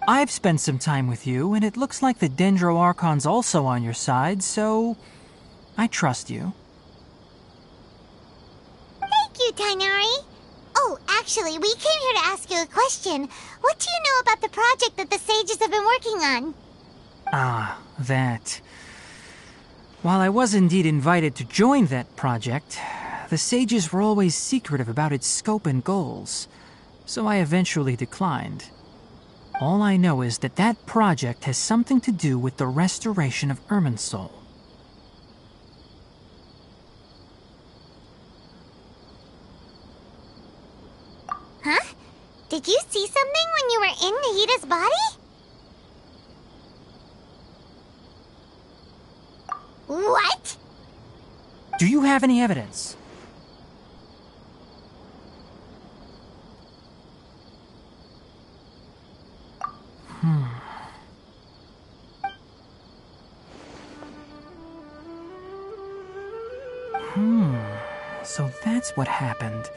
I've spent some time with you, and it looks like the Dendro Archon's also on your side, so I trust you. Thank you, Tainari. Oh, actually, we came here to ask you a question. What do you know about the project that the sages have been working on? Ah, that. While I was indeed invited to join that project, the sages were always secretive about its scope and goals, so I eventually declined. All I know is that that project has something to do with the restoration of Irminsul. Huh? Did you see something when you were in Nahida's body? What? Do you have any evidence? So that's what happened.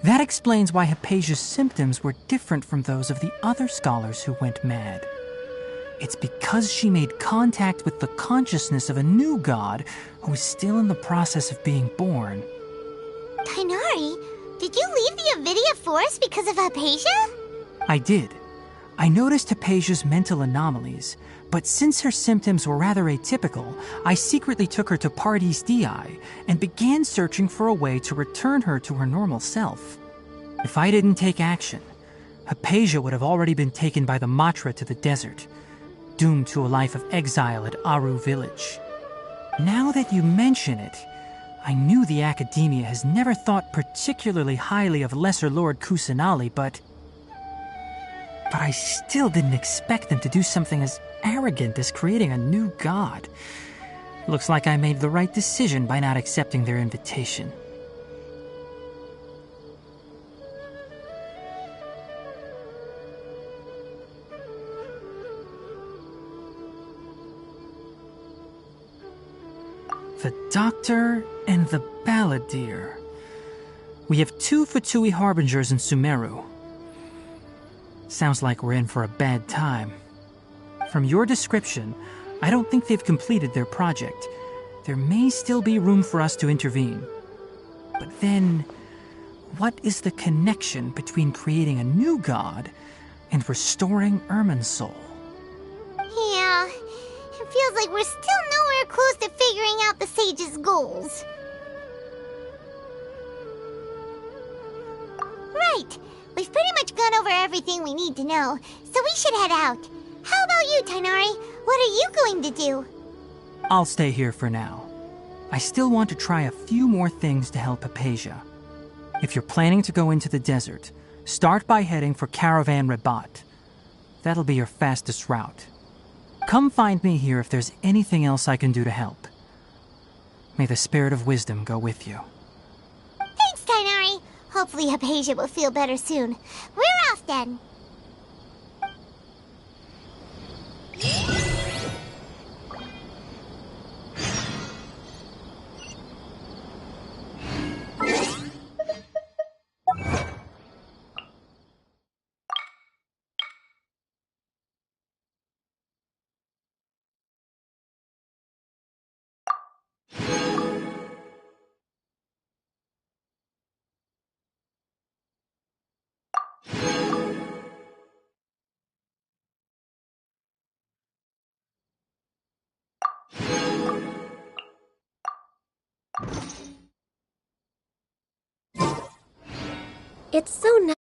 That explains why Hypatia's symptoms were different from those of the other scholars who went mad. It's because she made contact with the consciousness of a new god who is still in the process of being born. Tainari, did you leave the Avidia Forest because of Hypatia? I did. I noticed Hypatia's mental anomalies, but since her symptoms were rather atypical, I secretly took her to Pardis Dii and began searching for a way to return her to her normal self. If I didn't take action, Hypatia would have already been taken by the Matra to the desert, doomed to a life of exile at Aru village. Now that you mention it, I knew the Academia has never thought particularly highly of Lesser Lord Kusanali, but I still didn't expect them to do something as arrogant as creating a new god. Looks like I made the right decision by not accepting their invitation. The Doctor and the Balladeer. We have 2 Fatui Harbingers in Sumeru. Sounds like we're in for a bad time. From your description, I don't think they've completed their project. There may still be room for us to intervene. But then, what is the connection between creating a new god and restoring Irminsul? Yeah, it feels like we're still nowhere close to figuring out the sage's goals. Right. We've pretty much gone over everything we need to know, so we should head out. How about you, Tainari? What are you going to do? I'll stay here for now. I still want to try a few more things to help Hypatia. If you're planning to go into the desert, start by heading for Caravan Rabat. That'll be your fastest route. Come find me here if there's anything else I can do to help. May the spirit of wisdom go with you. Thanks, Tainari. Hopefully Hypatia will feel better soon. We're off then. It's so nice.